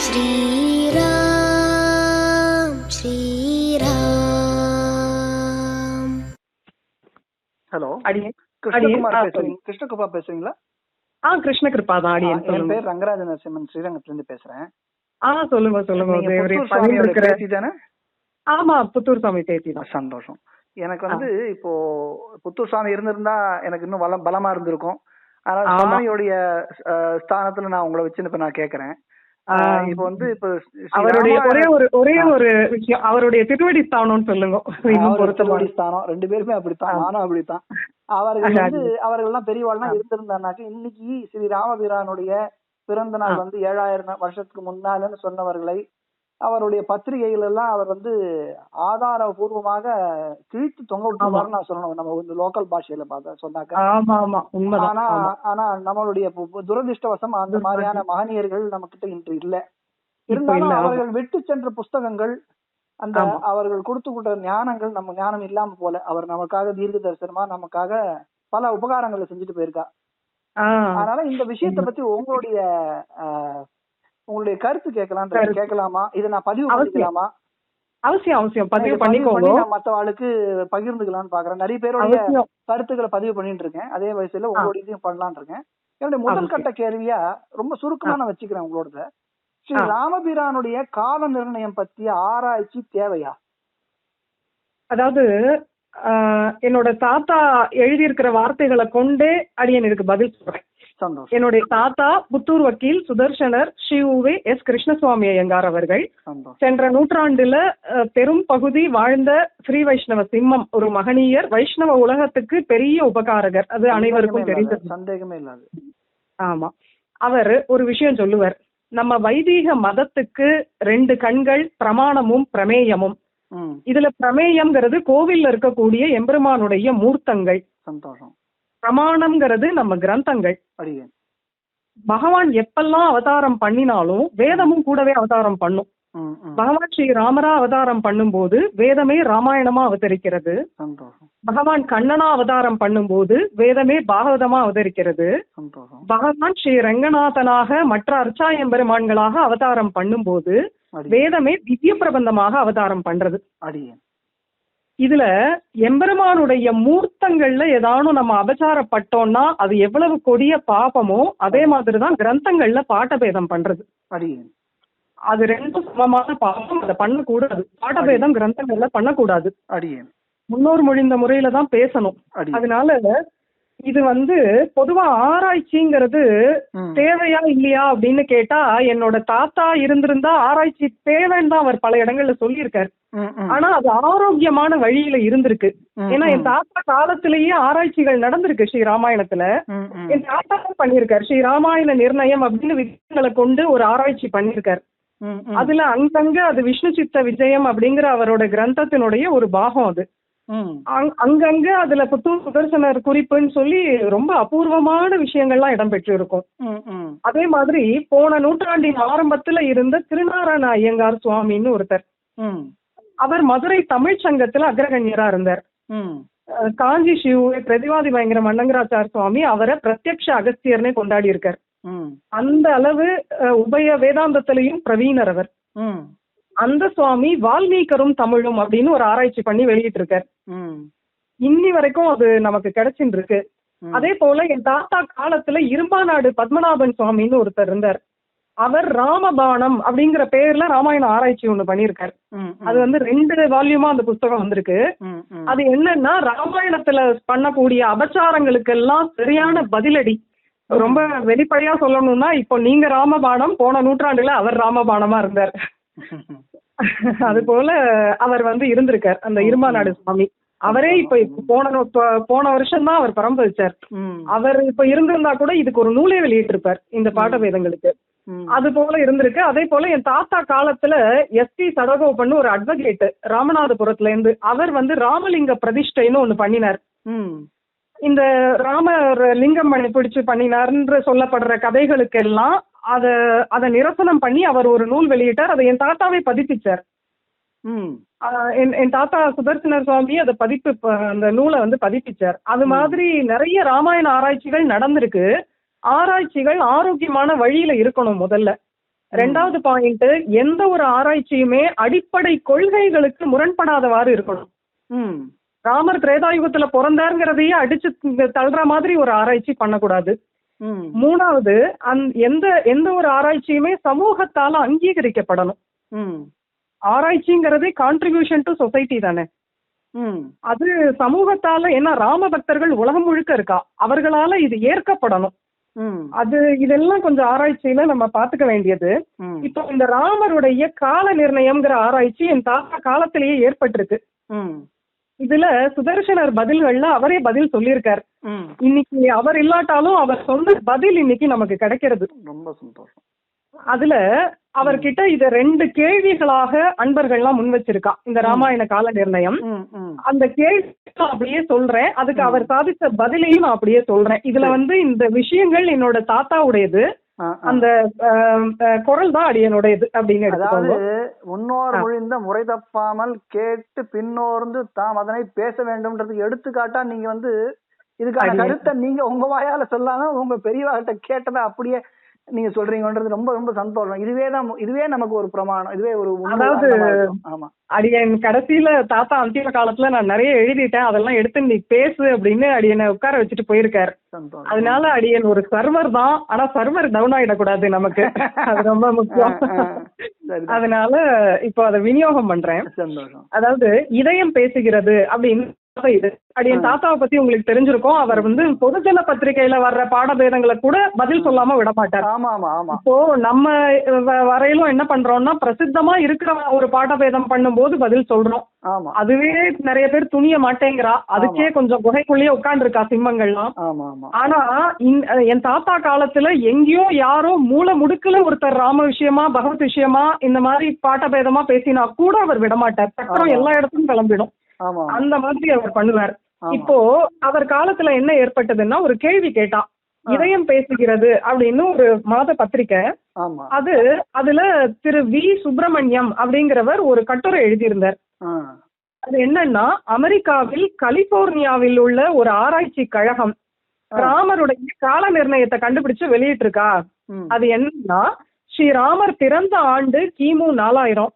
Sriram Sriram. Hello, அடியேன் கிருஷ்ணகுமார் பேசுறீங்க? கிருஷ்ணகுமார் பேசுறீங்களா? கிருஷ்ணகிருப்பா தான் அடியேன். என் பேர் ரங்கராஜ நரசிம்மன், ஸ்ரீரங்கத்துல இருந்து பேசுறேன். சொல்லுங்க சொல்லுங்க. புத்தூர் சாமியோட பேத்தி தானே? ஆமா, புத்தூர் சாமி பேத்தி தான். சந்தோஷம். எனக்கு இப்போ புத்தூர் சாமி இருந்திருந்தா எனக்கு இன்னும் பலமா இருந்திருக்கும். அதனால சாமியோடைய ஸ்தானத்துல நான் உங்களை வச்சு இப்ப நான் கேக்குறேன். இப்ப இப்ப அவருடைய ஒரே ஒரு விஷயம், அவருடைய திருவடி ஸ்தானம்னு சொல்லுங்க. திருவடி ஸ்தானம் ரெண்டு பேருமே அப்படித்தான், நானும் அப்படித்தான். அவர்கள்லாம் பெரியவாள்லாம் இருந்திருந்தானாக்க இன்னைக்கு ஸ்ரீ ராமபிரானுடைய பிறந்த நாள் 7000 வருஷத்துக்கு முன்னாலன்னு சொன்னவர்களை அவருடைய பத்திரிகைகள் எல்லாம் அவர் ஆதாரபூர்வமாக கிழித்து தொங்க விட்டுருவாருன்னு நான் சொல்லணும். நம்ம லோக்கல் பாஷையில பார்த்தா சொன்னாக்க. ஆனா நம்மளுடைய துரதிருஷ்டவசம் அந்த மாதிரியான மகனியர்கள் நம்ம கிட்ட இன்று இல்ல. இருந்தாலும் அவர்கள் விட்டு சென்ற புஸ்தகங்கள், அந்த அவர்கள் கொடுத்து கொண்ட ஞானங்கள் நம்ம ஞானம் இல்லாம போல. அவர் நமக்காக தீர்க்க தரிசனமா நமக்காக பல உபகாரங்களை செஞ்சுட்டு போயிருக்கா. அதனால இந்த விஷயத்தை பத்தி உங்களுடைய கருத்து கேட்கலாமா? இதை நான் பதிவு பண்ணிக்கலாமா? அவசியம் பதிவு பண்ணிக்கோங்க. நான் மத்த ஆளுக்கு பகிர்ந்துக்கலாம்னு பாக்குறேன். நிறைய பேருடைய கருத்துக்களை பதிவு பண்ணிட்டு இருக்கேன். அதே வயசுல உங்களுடைய இதையும் பண்ணலான் இருக்கேன். என்னுடைய முதல் கட்ட கேள்வியா ரொம்ப சுருக்கமா நான் வச்சுக்கிறேன் உங்களோட. ஸ்ரீ ராமபிரானுடைய கால நிர்ணயம் பத்திய ஆராய்ச்சி தேவையா? அதாவது என்னோட தாத்தா எழுதியிருக்கிற வார்த்தைகளை கொண்டே அடியன் இதுக்கு பதில் சொல்றேன். என்னுடைய தாத்தா புத்தூர் வக்கீல் சுதர்சனர் ஸ்ரீ உவே எஸ் கிருஷ்ணசுவாமி ஐயங்கார் அவர்கள் சென்ற நூற்றாண்டுல பெரும் பகுதி வாழ்ந்த ஸ்ரீ வைஷ்ணவ சிம்மம், ஒரு மகனீயர், வைஷ்ணவ உலகத்துக்கு பெரிய உபகாரகர். அது அனைவருக்கும் தெரிந்தது, சந்தேகமே இல்லாது. ஆமா, அவர் ஒரு விஷயம் சொல்லுவார். நம்ம வைதீக மதத்துக்கு 2 கண்கள், பிரமாணமும் பிரமேயமும். இதுல பிரமேயம்ங்கிறது கோவில்ல இருக்கக்கூடிய எம்பெருமானுடைய மூர்த்தங்கள். சந்தோஷம். பிரமாணம்ங்கிறது நம்ம கிரந்தங்கள். பகவான் எப்பெல்லாம் அவதாரம் பண்ணினாலும் வேதமும் கூடவே அவதாரம் பண்ணும். பகவான் ஸ்ரீ ராமரா அவதாரம் பண்ணும்போது வேதமே ராமாயணமா அவதரிக்கிறது. பகவான் கண்ணனா அவதாரம் பண்ணும்போது வேதமே பாகவதமா அவதரிக்கிறது. பகவான் ஸ்ரீ ரங்கநாதனாக மற்ற அர்ச்சாயம்பெருமான்களாக அவதாரம் பண்ணும்போது வேதமே திவ்ய பிரபந்தமாக அவதாரம் பண்றது. இதுல எம்பெருமானுடைய மூர்த்தங்கள்ல ஏதானும் நம்ம அபச்சாரப்பட்டோம்னா அது எவ்வளவு கொடிய பாபமோ அதே மாதிரிதான் கிரந்தங்கள்ல பாட்டபேதம் பண்றது. அது 2 சமமான பாபம், அதை பண்ணக்கூடாது. பாட்டபேதம் கிரந்தங்கள்ல பண்ணக்கூடாது. முன்னோர் மொழிந்த முறையில தான் பேசணும். அதனால இது பொதுவா ஆராய்ச்சிங்கிறது தேவையா இல்லையா அப்படின்னு கேட்டா, என்னோட தாத்தா இருந்திருந்தா ஆராய்ச்சி தேவைன்னு தான் அவர் பல இடங்கள்ல சொல்லியிருக்காரு. ஆனா அது ஆரோக்கியமான வழியில இருந்திருக்கு. ஏன்னா என் தாத்தா காலத்திலேயே ஆராய்ச்சிகள் நடந்திருக்கு. ஸ்ரீ ராமாயணத்துல என் தாத்தா பண்ணியிருக்காரு. ஸ்ரீ ராமாயண நிர்ணயம் அப்படின்னு விஷயங்களை கொண்டு ஒரு ஆராய்ச்சி பண்ணியிருக்காரு. அதுல அங்கங்க அது விஷ்ணு சித்த விஜயம் அப்படிங்கிற அவரோட கிரந்தத்தினுடைய ஒரு பாகம். அது அங்கங்க அதுல புத்தூர் சுதர்சனர் குறிப்புன்னு சொல்லி ரொம்ப அபூர்வமான விஷயங்கள்லாம் இடம்பெற்று இருக்கும். அதே மாதிரி போன நூற்றாண்டின் ஆரம்பத்துல இருந்த திருநாராயண ஐயங்கார் சுவாமின்னு ஒருத்தர், அவர் மதுரை தமிழ் சங்கத்துல அக்ரகண்யரா இருந்தார். காஞ்சி சிவ பிரதிவாதி பயங்கர மன்னங்கராச்சார் சுவாமி அவரை பிரத்யக்ஷ அகஸ்தியர்னே கொண்டாடி இருக்கார். அந்த அளவு உபய வேதாந்தத்திலையும் பிரவீனர் அவர். அந்த சுவாமி வால்மீகரும் தமிழும் அப்படின்னு ஒரு ஆராய்ச்சி பண்ணி வெளியிட்டு இருக்கார். இன்னி வரைக்கும் அது நமக்கு கிடைச்சிட்டு இருக்கு. அதே போல என் தாத்தா காலத்துல இரும்பாநாடு பத்மநாபன் சுவாமின்னு ஒருத்தர் இருந்தார். அவர் ராமபாணம் அப்படிங்கிற பேர்ல ராமாயண ஆராய்ச்சி ஒண்ணு பண்ணிருக்காரு. அது 2 வால்யூமா அந்த புஸ்தகம் வந்திருக்கு. அது என்னன்னா ராமாயணத்துல பண்ணக்கூடிய அபச்சாரங்களுக்கு எல்லாம் சரியான பதிலடி. ரொம்ப வெளிப்படையா சொல்லணும்னா, இப்போ நீங்க ராமபாணம், போன நூற்றாண்டுல அவர் ராமபாணமா இருந்தார். அது போல அவர் இருந்திருக்கார் அந்த இரும்பாநாடு சுவாமி. அவரே இப்ப போன வருஷம் தான் அவர் பரம்பரிச்சார். அவர் இப்ப இருந்திருந்தா கூட இதுக்கு ஒரு நூலே வெளியிட்டு இருப்பார் இந்த பாட்டபேதங்களுக்கு. அது போல இருந்திருக்கு. அதே போல என் தாத்தா காலத்துல எஸ்டி சடகோபன் ஒரு அட்வொகேட் ராமநாதபுரத்துல இருந்து அவர் ராமலிங்க பிரதிஷ்டைன்னு ஒண்ணு பண்ணினார். இந்த ராமர் லிங்கம் பிடிச்சு பண்ணினார்ன்ற சொல்லப்படுற கதைகளுக்கு எல்லாம் அதை நிரசனம் பண்ணி அவர் ஒரு நூல் வெளியிட்டார். அதை என் தாத்தாவே பதிப்பிச்சார். என் தாத்தா சுதர்சனர் சுவாமி அதை அந்த நூலை பதிப்பிச்சார். அது மாதிரி நிறைய ராமாயண ஆராய்ச்சிகள் நடந்திருக்கு. ஆராய்ச்சிகள் ஆரோக்கியமான வழியில இருக்கணும் முதல்ல. ரெண்டாவது பாயிண்ட், எந்த ஒரு ஆராய்ச்சியுமே அடிப்படை கொள்கைகளுக்கு முரண்படாதவாறு இருக்கணும். ராமர் திரேதாயுகத்துல பிறந்தாருங்கிறதையே அடிச்சு தள்ளுற மாதிரி ஒரு ஆராய்ச்சி பண்ணக்கூடாது. மூணாவது, எந்த ஒரு ஆராய்ச்சியுமே சமூகத்தால அங்கீகரிக்கப்படணும். ஆராய்ச்சிங்கிறதே கான்ட்ரிபியூஷன் டு சொசைட்டி தானே. அது சமூகத்தால, ஏன்னா ராம பக்தர்கள் உலகம் முழுக்க இருக்கா, அவர்களால இது ஏற்கப்படணும். அது இதெல்லாம் கொஞ்சம் ஆராய்ச்சியில நம்ம பாத்துக்க வேண்டியது. இப்போ இந்த ராமருடைய கால நிர்ணயம்ங்கிற ஆராய்ச்சி என் தாத்தா காலத்திலேயே ஏற்பட்டிருக்கு. இதுல சுதர்சனர் பதில்கள்ல அவரே பதில் சொல்லியிருக்காரு. இன்னைக்கு அவர் இல்லாட்டாலும் அவர் சொன்ன பதில் இன்னைக்கு நமக்கு கிடைக்கிறது. ரொம்ப சந்தோஷம். அதுல அவர்கிட்ட இத 2 கேள்விகளாக அன்பர்கள்லாம் முன் வச்சிருக்கா இந்த ராமாயண கால நிர்ணயம். அந்த கேள்வி அப்படியே சொல்றேன், அதுக்கு அவர் சாதித்த பதிலையும் நான் அப்படியே சொல்றேன். இதுல இந்த விஷயங்கள் என்னோட தாத்தாவுடையது, அந்த குரல் தான் அடியனுடையது அப்படின்னு எடுத்துக்கோங்க. முன்னோர் மொழிந்த முறை தப்பாமல் கேட்டு பின்னோர்ந்து தாம் அதனை பேச வேண்டும்ன்றதுக்கு எடுத்துக்காட்டா நீங்க இதுக்கான கருத்தை நீங்க உங்க வாயால சொல்லாம உங்க பெரியவாகிட்ட கேட்டதை அப்படியே நீங்க சொல்றீங்கன்றது ரொம்ப ரொம்ப சந்தோஷம். இதுவே நமக்கு ஒரு பிரமாணம், இதுவே ஒரு. அதாவது அடியன் கடைசியில தாத்தா அந்திம காலத்துல நான் நிறைய எழுதிட்டேன், அதெல்லாம் எடுத்து நீ பேசு அப்படின்னு அடியனை உட்கார வச்சுட்டு போயிருக்காரு. அதனால அடியன் ஒரு சர்வர் தான், ஆனா சர்வர் டவுன் ஆயிடக்கூடாது நமக்கு, அது ரொம்ப முக்கியம். அதனால இப்போ அதை விநியோகம் பண்றேன். அதாவது இதயம் பேசுகிறது அப்படின்னு இது அடியன் தாத்தாவை பத்தி உங்களுக்கு தெரிஞ்சிருக்கும். அவர் பொதுஜன பத்திரிகையில வர்ற பாடபேதங்களை கூட பதில் சொல்லாம விட மாட்டார். இப்போ நம்ம வரையிலும் என்ன பண்றோம்னா, பிரசித்தமா இருக்கிற ஒரு பாடபேதம் பண்ணும்போது பதில் சொல்றோம். அதுவே நிறைய பேர் துணிய மாட்டேங்கிறா, அதுக்கே கொஞ்சம் குகைக்குள்ளேயே உட்கார்ந்துருக்கா சிம்மங்கள்லாம். ஆனா என் தாத்தா காலத்துல எங்கேயோ யாரோ மூல முடுக்குல ஒருத்தர் ராம விஷயமா பகவத் விஷயமா இந்த மாதிரி பாடபேதமா பேசினா கூட அவர் விடமாட்டார். சக்கரம் எல்லா இடத்துக்கும் கிளம்பிடும். அந்த மாதிரி அவர் பண்ணுவார். இப்போ அவர் காலத்துல என்ன ஏற்பட்டதுன்னா, ஒரு கேள்வி கேட்டா, இதயம் பேசுகிறது அப்படின்னு ஒரு மாத பத்திரிக்கை. அதுல திரு வி சுப்பிரமணியம் அப்படிங்கிறவர் ஒரு கட்டுரை எழுதியிருந்தார். அது என்னன்னா, அமெரிக்காவில் கலிபோர்னியாவில் உள்ள ஒரு ஆராய்ச்சி கழகம் ராமருடைய கால நிர்ணயத்தை கண்டுபிடிச்சு வெளியிட்டு இருக்கா. அது என்னன்னா, ஸ்ரீராமர் பிறந்த ஆண்டு கிமு 4000,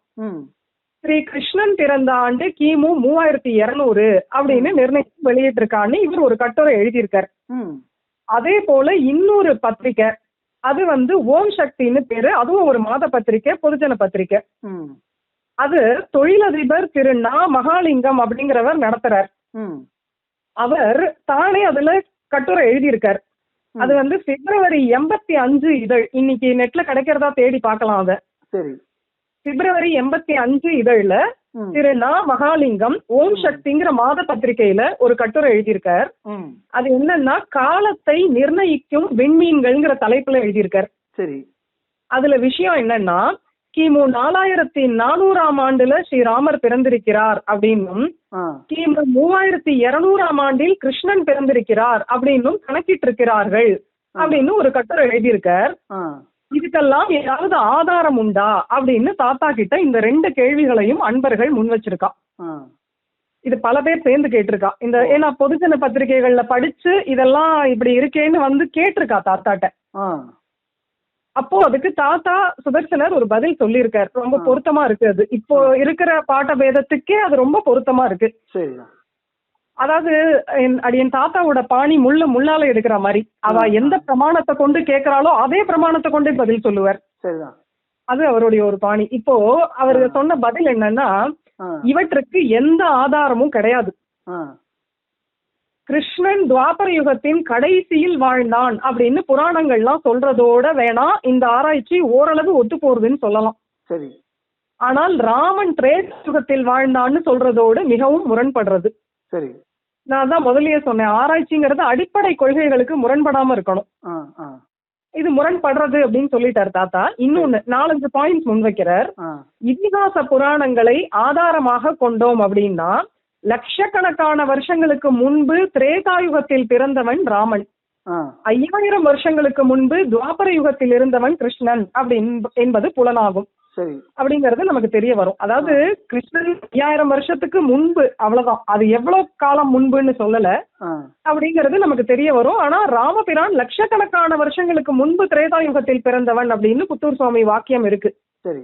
ஸ்ரீ கிருஷ்ணன் பிறந்த ஆண்டு கிமு 3200 அப்படின்னு நிர்ணயிச்சு வெளியிட்டு இருக்கான்னு இவர் ஒரு கட்டுரை எழுதியிருக்காரு. அதே போல இன்னொரு பத்திரிக்கை, அது ஓம் சக்தின்னு பேரு, அதுவும் ஒரு மாத பத்திரிக்கை, பொதுஜன பத்திரிக்கை. அது தொழிலதிபர் திரு நா மகாலிங்கம் அப்படிங்கிறவர் நடத்துறார். அவர் தானே அதுல கட்டுரை எழுதியிருக்கார். அது பிப்ரவரி 85 இதழ், இன்னைக்கு நெட்ல கிடைக்கிறதா தேடி பார்க்கலாம். அத பிப்ரவரி 85 இதழ்ல திரு நா மகாலிங்கம் ஓம் சக்திங்கிற மாத பத்திரிகையில ஒரு கட்டுரை எழுதியிருக்கார். அது என்னன்னா, காலத்தை நிர்ணயிக்கும் விண்மீன்கள்ங்கிற தலைப்புல எழுதியிருக்கார். அதுல விஷயம் என்னன்னா, கிமு 4400ஆம் ஆண்டுல ஸ்ரீராமர் பிறந்திருக்கிறார் அப்படின்னும், கிமு 3200ஆம் ஆண்டில் கிருஷ்ணன் பிறந்திருக்கிறார் அப்படின்னும் கணக்கிட்டு இருக்கிறார்கள் அப்படின்னு ஒரு கட்டுரை எழுதியிருக்கார். இதுக்கெல்லாம் ஏதாவது ஆதாரம் உண்டா அப்படின்னு தாத்தா கிட்ட இந்த 2 கேள்விகளையும் அன்பர்கள் முன் வச்சிருக்கா. இது பல பேர் சேர்ந்து கேட்டிருக்கா. ஏன்னா பொதுஜன பத்திரிகைகள்ல படிச்சு இதெல்லாம் இப்படி இருக்கேன்னு கேட்டிருக்கா தாத்தாட்ட. அப்போ அதுக்கு தாத்தா சுதர்சனர் ஒரு பதில் சொல்லியிருக்காரு. ரொம்ப பொருத்தமா இருக்கு. அது இப்போ இருக்கிற பாட்ட பேதத்துக்கே அது ரொம்ப பொருத்தமா இருக்கு. அதாவது என் தாத்தாவோட பாணி முள்ளால எடுக்கிற மாதிரி, அவ எந்த பிரமாணத்தை கொண்டு கேட்கிறாளோ அதே பிரமாணத்தை கொண்டு பதில் சொல்லுவார். அது அவருடைய ஒரு பாணி. இப்போ அவர் சொன்ன பதில் என்னன்னா, இவற்றுக்கு எந்த ஆதாரமும் கிடையாது. கிருஷ்ணன் துவாபர யுகத்தின் கடைசியில் வாழ்ந்தான் அப்படின்னு புராணங்கள்லாம் சொல்றதோட வேணா இந்த ஆராய்ச்சி ஓரளவு ஒத்து போறதுன்னு சொல்லலாம். ஆனால் ராமன் திரேதா யுகத்தில் வாழ்ந்தான்னு சொல்றதோடு மிகவும் முரண்படுறது. நான் தான் முதல்லயே சொன்னேன், ஆராய்ச்சிங்கிறது அடிப்படை கொள்கைகளுக்கு முரண்படாம இருக்கணும். இது முரண்படுறது அப்படின்னு சொல்லிட்டார் தாத்தா. இன்னொன்னு 4-5 பாயிண்ட்ஸ் முன்வைக்கிறார். இதிகாச புராணங்களை ஆதாரமாக கொண்டோம் அப்படின்னா, லட்சக்கணக்கான வருஷங்களுக்கு முன்பு திரேதாயுகத்தில் பிறந்தவன் ராமன், 5000 வருஷங்களுக்கு முன்பு துவாபர யுகத்தில் இருந்தவன் கிருஷ்ணன் என்பது புலனாகும். சரி. அப்படிங்கறது நமக்கு தெரிய வரும். அதாவது கிருஷ்ணன் 5000 வருஷத்துக்கு முன்பு, அவ்வளவுதான், அது எவ்வளவு காலம் முன்புன்னு சொல்லல, அப்படிங்கறது நமக்கு தெரிய வரும். ஆனா ராமபிரான் லட்சக்கணக்கான வருஷங்களுக்கு முன்பு திரேதாயுகத்தில் பிறந்தவன் அப்படின்னு புத்தூர் சுவாமி வாக்கியம் இருக்கு. சரி.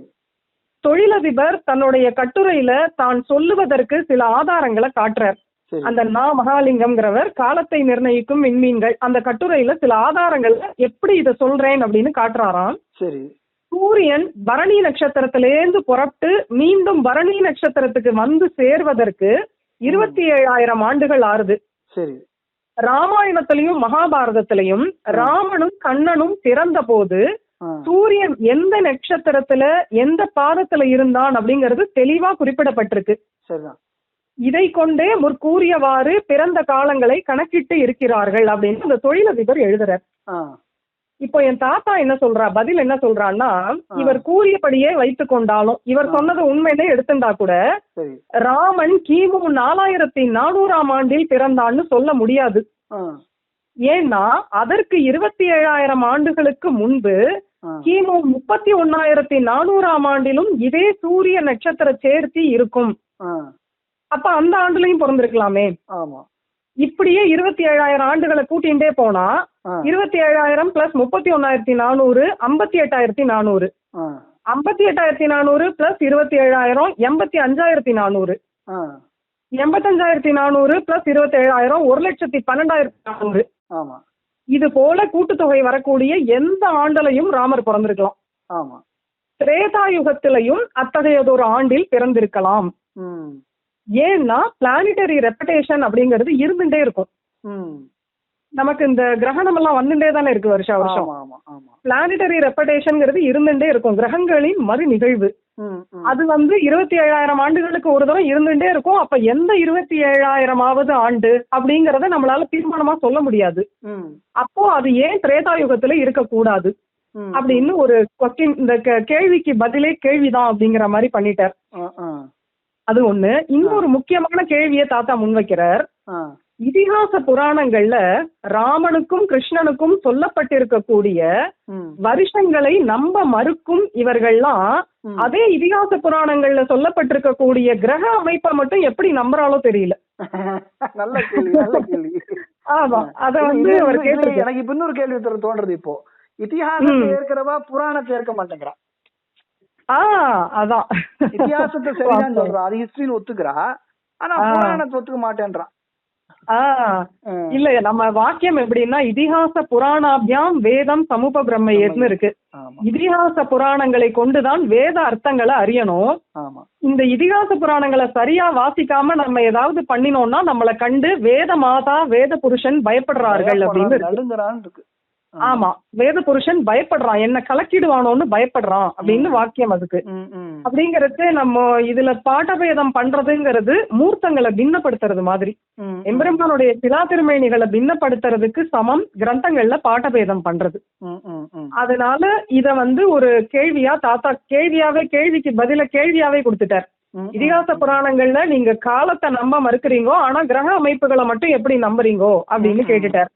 தொழிலதிபர் தன்னுடைய கட்டுரையில தான் சொல்லுவதற்கு சில ஆதாரங்களை காட்டுறார். அந்த மகாலிங்கம்ங்கிறவர் காலத்தை நிர்ணயிக்கும் விண்மீன்கள் அந்த கட்டுரையில சில ஆதாரங்கள் எப்படி இத சொல்றேன் அப்படின்னு காட்டுறாராம். சரி. சூரியன் பரணி நட்சத்திரத்திலேருந்து புறப்பட்டு மீண்டும் பரணி நட்சத்திரத்துக்கு வந்து சேர்வதற்கு 27,000 ஆண்டுகள் ஆறுது. சரி. ராமாயணத்திலையும் மகாபாரதத்திலையும் ராமனும் கண்ணனும் பிறந்த போது சூரியன் எந்த நட்சத்திரத்துல எந்த பாதத்துல இருந்தான் அப்படிங்கிறது தெளிவா குறிப்பிடப்பட்டிருக்கு. இதை கொண்டே முற்கூறியவாறு பிறந்த காலங்களை கணக்கிட்டு இருக்கிறார்கள் அப்படின்னு அந்த தொழிலதிபர் எழுதுறார். இப்போ என் தாத்தா என்ன சொல்றா, பதில் என்ன சொல்றான்னா, இவர் கூறியபடியே வைத்துக் கொண்டாலும், இவர் சொன்னது உண்மையிலே எடுத்துட்டா கூட ராமன் கிமு 4400ஆம் ஆண்டில் பிறந்தான்னு சொல்ல முடியாது. ஏன்னா அதற்கு 27,000 ஆண்டுகளுக்கு முன்பு கிமு 31,400ஆம் ஆண்டிலும் இதே சூரிய நட்சத்திர சேர்த்தி இருக்கும். அப்ப அந்த ஆண்டுலயும் பிறந்திருக்கலாமே. இப்படியே 27,000 ஆண்டுகளை கூட்டிகிட்டே போனா 27,000 பிளஸ் 31,400 58,400, 58,400 பிளஸ் 27,000 85,400, 85,400 பிளஸ் 27,000 1,12,400. இது போல கூட்டுத்தொகை வரக்கூடிய எந்த ஆண்டுலையும் ராமர் பிறந்திருக்கலாம். திரேதாயுகத்திலையும் அத்தகையதொரு ஆண்டில் பிறந்திருக்கலாம். ஏன்னா பிளானிட்டரி ரெப்படேஷன் அப்படிங்கிறது இருந்துட்டே இருக்கும். நமக்கு இந்த கிரகணம் எல்லாம் வந்துட்டே தானே இருக்கு வருஷ வருஷம். பிளானிட்டரி ரெப்படேஷன்ங்கிறது இருந்துட்டே இருக்கும், கிரகங்களின் மறு நிகழ்வு. அது 27,000 ஆண்டுகளுக்கு ஒரு தடவை இருந்துட்டே இருக்கும். அப்ப எந்த 27,000வது ஆண்டு அப்படிங்கறத நம்மளால தீர்மானமா சொல்ல முடியாது. அப்போ அது ஏன் திரேதாயுகத்துல இருக்கக்கூடாது அப்படின்னு ஒரு கொஸ்டின், இந்த கேள்விக்கு பதிலே கேள்விதான் அப்படிங்கிற மாதிரி பண்ணிட்டார். அது ஒண்ணு. இன்னொரு முக்கியமான கேள்வியை தாத்தா முன்வைக்கிறார். இதிகாச புராணங்கள்ல ராமனுக்கும் கிருஷ்ணனுக்கும் சொல்லப்பட்டிருக்கக்கூடிய வருஷங்களை நம்ப மறுக்கும் இவர்கள்லாம் அதே இதிகாச புராணங்கள்ல சொல்லப்பட்டிருக்கக்கூடிய கிரக அமைப்பை மட்டும் எப்படி நம்புறாலோ தெரியல. நல்ல கேள்வி, நல்ல கேள்வி. ஆமா, அத அவர் கேட்டு எனக்கு இப்ப இன்னொரு கேள்வி தோன்றது. இப்போ இதிகாசத்தை ஏற்கிறவா புராணத்தை ஏற்க மாட்டேங்கிறா. அதான் இதிகாசத்தை சரிதான் சொல்றா, அது ஹிஸ்டரின்னு ஒத்துக்கிறா, ஆனா புராணத்தை ஒத்துக்க மாட்டேன்றா. இல்ல, நம்ம வாக்கியம் எப்படின்னா இதிகாச புராணாபியாம் வேதம் சமூப பிரம்மயேத்னு இருக்கு. இதிகாச புராணங்களை கொண்டுதான் வேத அர்த்தங்களை அறியணும். இந்த இதிகாச புராணங்களை சரியா வாசிக்காம நம்ம ஏதாவது பண்ணினோம்னா நம்மளை கண்டு வேத மாதா வேத புருஷன் பயப்படுறார்கள் அப்படின்னு இருக்கு. ஆமா, வேத புருஷன் பயப்படுறான், என்ன கலக்கிடுவானோன்னு பயப்படுறான் அப்படின்னு வாக்கியம் அதுக்கு. அப்படிங்கறது நம்ம இதுல பாட்டபேதம் பண்றதுங்கிறது மூர்த்தங்களை பின்னப்படுத்துறது மாதிரி. எம்பெருமானுடைய சிலா திருமேனிகளை பின்னப்படுத்துறதுக்கு சமம் கிரந்தங்கள்ல பாட்டபேதம் பண்றது. அதனால இத ஒரு கேள்வியா தாத்தா கேள்விக்கு பதில கேள்வியாவே கொடுத்துட்டார். இதிகாச புராணங்கள்ல நீங்க காலத்தை நம்ப மறுக்கிறீங்கோ, ஆனா கிரக அமைப்புகளை மட்டும் எப்படி நம்புறீங்கோ அப்படின்னு கேட்டுட்டார்.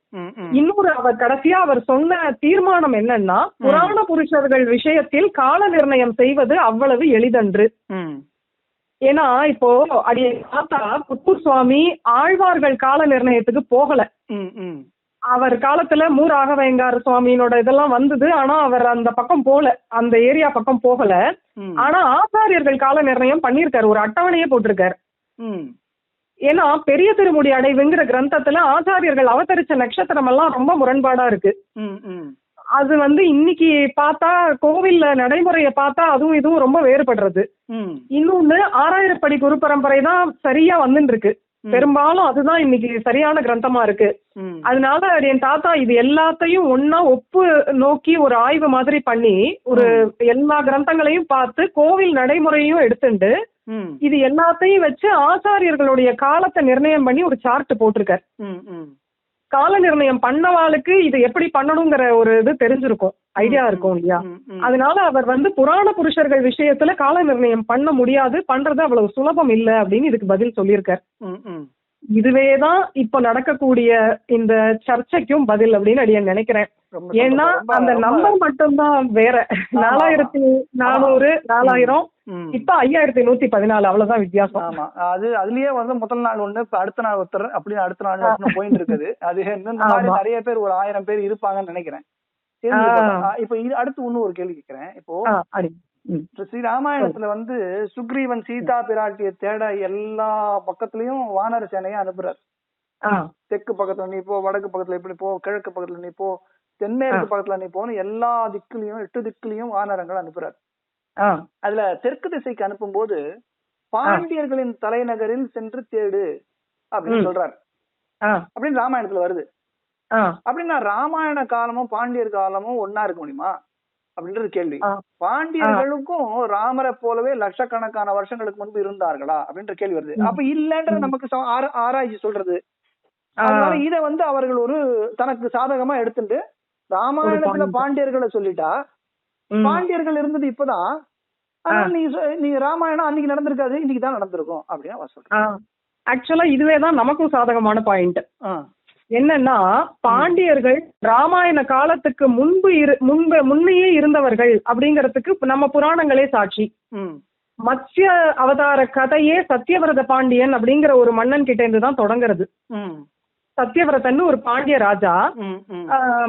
இன்னொரு அவர் கடைசியா அவர் சொன்ன தீர்மானம் என்னன்னா, புராண புருஷர்கள் விஷயத்தில் கால நிர்ணயம் செய்வது அவ்வளவு எளிதன்று. ஏன்னா இப்போ அடியே தாத்தா புத்தூர் சுவாமி ஆழ்வார்கள் கால நிர்ணயத்துக்கு போகல. அவர் காலத்துல மு ராகவேங்கார சுவாமியோட இதெல்லாம் வந்தது, ஆனா அவர் அந்த பக்கம் போல, அந்த ஏரியா பக்கம் போகல. ஆனா ஆச்சாரியர்கள் கால நிர்ணயம் பண்ணிருக்காரு, ஒரு அட்டவணையே போட்டிருக்காரு. ஏன்னா பெரிய திருமுடி அடைவுங்கிற கிரந்தத்துல ஆச்சாரியர்கள் அவதரிச்ச நட்சத்திரம் எல்லாம் ரொம்ப முரண்பாடா இருக்கு. அது இன்னைக்கு பார்த்தா கோவில்ல நடைமுறைய பார்த்தா அதுவும் இதுவும் ரொம்ப வேறுபடுறது. இன்னொன்னு 6000 படி குரு பரம்பரை தான் சரியா வந்துட்டு இருக்கு, பெரும்பாலும் அதுதான் இன்னைக்கு சரியான கிரந்தமா இருக்கு. அதனால என் தாத்தா இது எல்லாத்தையும் ஒன்னா ஒப்பு நோக்கி ஒரு ஆய்வு மாதிரி பண்ணி ஒரு எல்லா கிரந்தங்களையும் பார்த்து கோவில் நடைமுறையும் எடுத்துட்டு இது எல்லாத்தையும் வச்சு ஆச்சாரியர்களுடைய காலத்தை நிர்ணயம் பண்ணி ஒரு சார்ட் போட்டிருக்காரு. கால நிர்ணயம் பண்ணவாளுக்கு இது எப்படி பண்ணணுங்கிற ஒரு இது தெரிஞ்சிருக்கும், ஐடியா இருக்கும் இல்லையா. அதனால அவர் புராண புருஷர்கள் விஷயத்துல கால நிர்ணயம் பண்ண முடியாது, பண்றது அவ்வளவு சுலபம் இல்ல அப்படின்னு இதுக்கு பதில் சொல்லியிருக்காரு. இதுவேதான் இப்ப நடக்கக்கூடிய இந்த சர்ச்சைக்கும் பதில் அப்படின்னு அடியன் நினைக்கிறேன். ஏன்னா அந்த நம்பர் மட்டும்தான் வேற. 4400 4000 இப்ப 5114 அவ்வளவுதான் வித்தியாசம். ஆமா, அது அதுலயே வந்து முதல் நாள் ஒண்ணு, இப்ப அடுத்த நாள் ஒருத்தர் அப்படின்னு அடுத்த நாள் போயிட்டு இருக்குது. அது இந்த மாதிரி நிறைய பேர் ஒரு 1000 பேர் இருப்பாங்கன்னு நினைக்கிறேன். இப்ப இது அடுத்து இன்னும் ஒரு கேள்வி கேட்கிறேன். இப்போ ஸ்ரீ ராமாயணத்துல வந்து சுக்ரீவன் சீதா பிராட்டிய தேட எல்லா பக்கத்துலயும் வானர சேனையை அனுப்புறாரு. தெற்கு பக்கத்துல நீ போ, வடக்கு பக்கத்துல இப்படி போ, கிழக்கு பக்கத்துல நீ போ, தென்மேற்கு பக்கத்துல நீ போன்னு எல்லா திக்குலயும் 8 திக்குலயும் வானரங்கள் அனுப்புறாரு. அதுல தெற்கு திசைக்கு அனுப்பும் போது பாண்டியர்களின் தலைநகரில் சென்று தேடு அப்படின்னு சொல்றாரு. அப்படின்னு ராமாயணத்துல வருது. அப்படின்னா ராமாயண காலமும் பாண்டியர் காலமும் ஒன்னா இருக்க முடியுமா அப்படின்றது கேள்வி. பாண்டியர்களுக்கும் ராமரை போலவே லட்சக்கணக்கான வருஷங்களுக்கு முன்பு இருந்தார்களா அப்படின்ற கேள்வி வருது. அப்ப இல்லன்றது நமக்கு ஆராய்ச்சி சொல்றது. அதனால இத வந்து அவர்கள் ஒரு தனக்கு சாதகமா எடுத்துட்டு ராமாயணத்துல பாண்டியர்களை சொல்லிட்டா, பாண்டியர்கள் இருந்தது இப்பதான், ஆனா நீ ராமாயணம் அன்னைக்கு நடந்திருக்காது, இன்னைக்கு தான் நடந்திருக்கும் அப்படின்னு அவர் சொல்றாரு. ஆக்சுவலா இதுவேதான் நமக்கும் சாதகமான பாயிண்ட். என்னன்னா, பாண்டியர்கள் ராமாயண காலத்துக்கு முன்னையே இருந்தவர்கள் அப்படிங்கறதுக்கு நம்ம புராணங்களே சாட்சி. மத்ஸ்ய அவதார கதையே சத்தியவிரத பாண்டியன் அப்படிங்கிற ஒரு மன்னன் கிட்ட இருந்து தான் தொடங்குறது. சத்தியவிரதன் ஒரு பாண்டிய ராஜா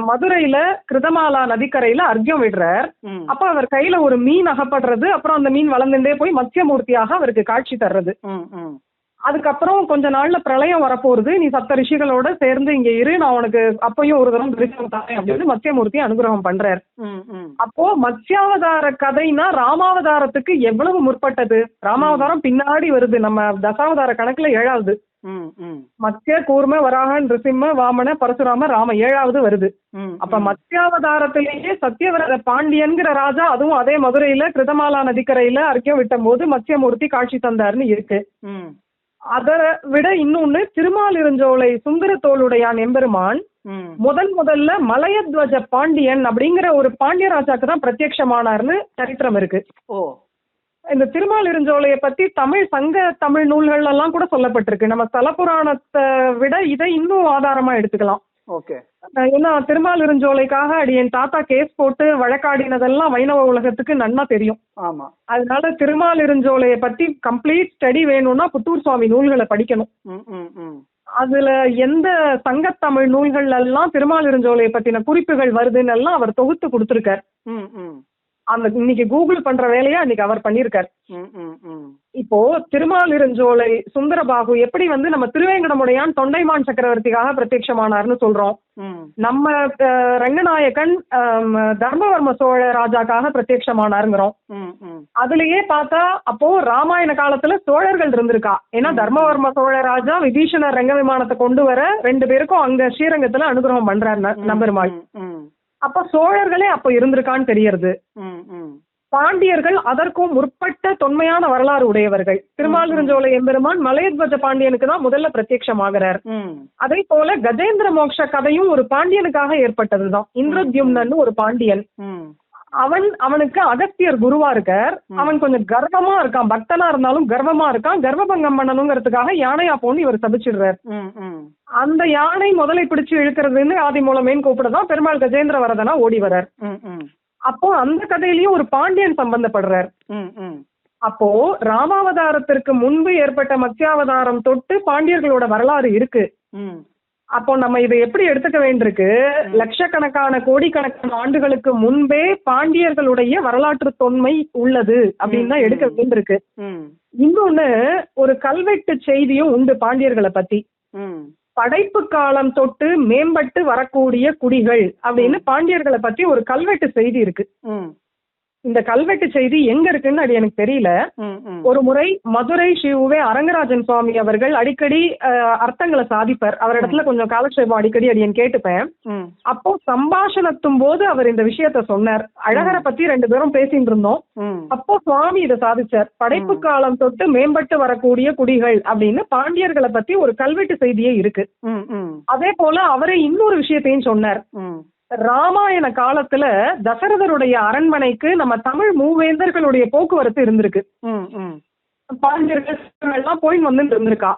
மதுரையில கிருதமாலா நதிக்கரையில அர்க்கியம் விடுறார். அப்ப அவர் கையில ஒரு மீன் அகப்படுறது. அப்புறம் அந்த மீன் வளர்ந்துட்டே போய் மத்ஸ்யமூர்த்தியாக அவருக்கு காட்சி தர்றது. அதுக்கப்புறம் கொஞ்ச நாள்ல பிரளயம் வரப்போகுது, நீ சப்த ரிஷிகளோட சேர்ந்து இங்க இரு, நான் உனக்கு அப்பயும் ஒரு தரம் தரிசனம் தரேன் அப்படின்னு மத்ஸ்யமூர்த்தி அனுகிரகம் பண்றாரு. அப்போ மத்ஸ்யாவதார கதைனா ராமாவதாரத்துக்கு எவ்வளவு முற்பட்டது. ராமாவதாரம் பின்னாடி வருது, நம்ம தசாவதார கணக்குல 7வது. மத்ஸ்ய, கூர்ம, வராக, நிருசிம்ம, வாமன, பரசுராம, ராம 7வது வருது. அப்ப மத்ஸ்யாவதாரத்திலேயே சத்தியவிரத பாண்டியன்கிற ராஜா, அதுவும் அதே மதுரையில கிருதமாலா நதிக்கரையில அர்க்கியம் விட்ட போது மத்ஸ்யமூர்த்தி காட்சி தந்தாருன்னு இருக்கு. அதை விட இன்னொன்னு, திருமாலிருஞ்சோலை சுந்தரத்தோளுடையான் எம்பெருமான் முதல்ல மலையத்வஜ பாண்டியன் அப்படிங்கிற ஒரு பாண்டிய ராஜாக்கு தான் பிரத்யட்சமானார்னு சரித்திரம் இருக்கு. இந்த திருமாலிருஞ்சோலையை பத்தி சங்க தமிழ் நூல்கள் எல்லாம் கூட சொல்லப்பட்டிருக்கு. நம்ம ஸ்தல புராணத்தை விட இதை இன்னும் ஆதாரமா எடுத்துக்கலாம். ஏன்னா திருமாலிருஞ்சோலைக்காக என் தாத்தா கேஸ் போட்டு வழக்காடினதெல்லாம் வைணவ உலகத்துக்கு நன்னா தெரியும். அதனால திருமாலிருஞ்சோலையை பத்தி கம்ப்ளீட் ஸ்டடி வேணும்னா புத்தூர் சுவாமி நூல்களை படிக்கணும். அதுல எந்த சங்கத்தமிழ் நூல்கள் எல்லாம் திருமாலிருஞ்சோலையை பத்தின குறிப்புகள் வருதுன்னு எல்லாம் அவர் தொகுத்து கொடுத்திருக்கார். அந்த இன்னைக்கு கூகுள் பண்ற வேலையா அன்னைக்கு அவர் பண்ணிருக்காரு. இப்போ திருமாலிருஞ்சோலை சுந்தரபாகு எப்படி வந்து நம்ம திருவேங்கடமுடையான் தொண்டைமான் சக்கரவர்த்திக்காக பிரத்யட்சமானார்னு சொல்றோம், நம்ம ரங்கநாயகன் தர்மவர்ம சோழ ராஜாக்காக பிரத்யட்சமானாருங்கிறோம். அதுலயே பார்த்தா அப்போ ராமாயண காலத்துல சோழர்கள் இருந்திருக்கா. ஏன்னா தர்மவர்ம சோழ ராஜா விபீஷணர் ரங்க விமானத்தை கொண்டு வர 2 பேருக்கும் அங்க ஸ்ரீரங்கத்துல அனுகிரகம் பண்றாரு நம்பெருமாள். அப்ப சோழர்களே அப்ப இருந்திருக்கான்னு தெரியறது. பாண்டியர்கள் அதற்கும் முற்பட்ட தொன்மையான வரலாறு உடையவர்கள். திருமாலிருஞ்சோலை எம்பெருமான் மலையத்வஜ பாண்டியனுக்கு தான் முதல்ல பிரத்யட்சமாகிறார். அதே போல கஜேந்திர மோட்ச கதையும் ஒரு பாண்டியனுக்காக ஏற்பட்டதுதான். இந்திரத்யும்னன் ஒரு பாண்டியன், அவனுக்கு அகஸ்தியர் குருவா இருக்கார். அவன் கொஞ்சம் கர்வமா இருக்கான், பக்தனா இருந்தாலும் கர்வமா இருக்கான். கர்ப்பபங்கம் பண்ணணுங்கிறதுக்காக யானையா போன்னு இவர் சபிச்சிடுறார். அந்த யானை முதலை பிடிச்சு இழுக்கிறதுன்னு ஆதி மூலமேன்னு கூப்பிடதான் பெருமாள் கஜேந்திர வரதனா ஓடி வர்றார். அப்போ அந்த கதையிலயும் ஒரு பாண்டியன் சம்பந்தப்படுறார். அப்போ ராமாவதாரத்திற்கு முன்பு ஏற்பட்ட மத்ஸ்யாவதாரம் தொட்டு பாண்டியர்களோட வரலாறு இருக்கு. அப்போ நம்ம இதை எப்படி எடுத்துக்க வேண்டியிருக்கு, லட்சக்கணக்கான கோடிக்கணக்கான ஆண்டுகளுக்கு முன்பே பாண்டியர்களுடைய வரலாற்று தொன்மை உள்ளது அப்படின்னு தான் எடுக்க வேண்டியிருக்கு. இன்னொன்னு, ஒரு கல்வெட்டு செய்தியும் உண்டு பாண்டியர்களை பத்தி. படைப்பு காலம் தொட்டு மேம்பட்டு வரக்கூடிய குடிகள் அப்படின்னு பாண்டியர்களை பத்தி ஒரு கல்வெட்டு செய்தி இருக்கு. இந்த கல்வெட்டு செய்தி எங்க இருக்குன்னு அது எனக்கு தெரியல. ஒரு முறை மதுரை ஸ்ரீ அரங்கராஜன் சுவாமி அவர்கள் அடிக்கடி அர்த்தங்களை சாதிப்பார். அவரிடத்துல கொஞ்சம் காலக்ஷேபம் அடிக்கடி அடியன் கேட்டுப்பேன். அப்போ சம்பாஷணத்தும் போது அவர் இந்த விஷயத்த சொன்னார். அழகரை பத்தி 2 பேரும் பேசிட்டு இருந்தோம். அப்போ சுவாமி இதை சாதிச்சார். படைப்பு காலம் தொட்டு மேம்பட்டு வரக்கூடிய குடிகள் அப்படின்னு பாண்டியர்களை பத்தி ஒரு கல்வெட்டு செய்தியே இருக்கு. அதே போல அவரே இன்னொரு விஷயத்தையும் சொன்னார். ராமாயண காலத்துல தசரதருடைய அரண்மனைக்கு நம்ம தமிழ் மூவேந்தர்களுடைய போக்குவரத்து இருந்திருக்கு. பாண்டியர்கள் எல்லாம் போயின்னு வந்துட்டு இருந்திருக்கா.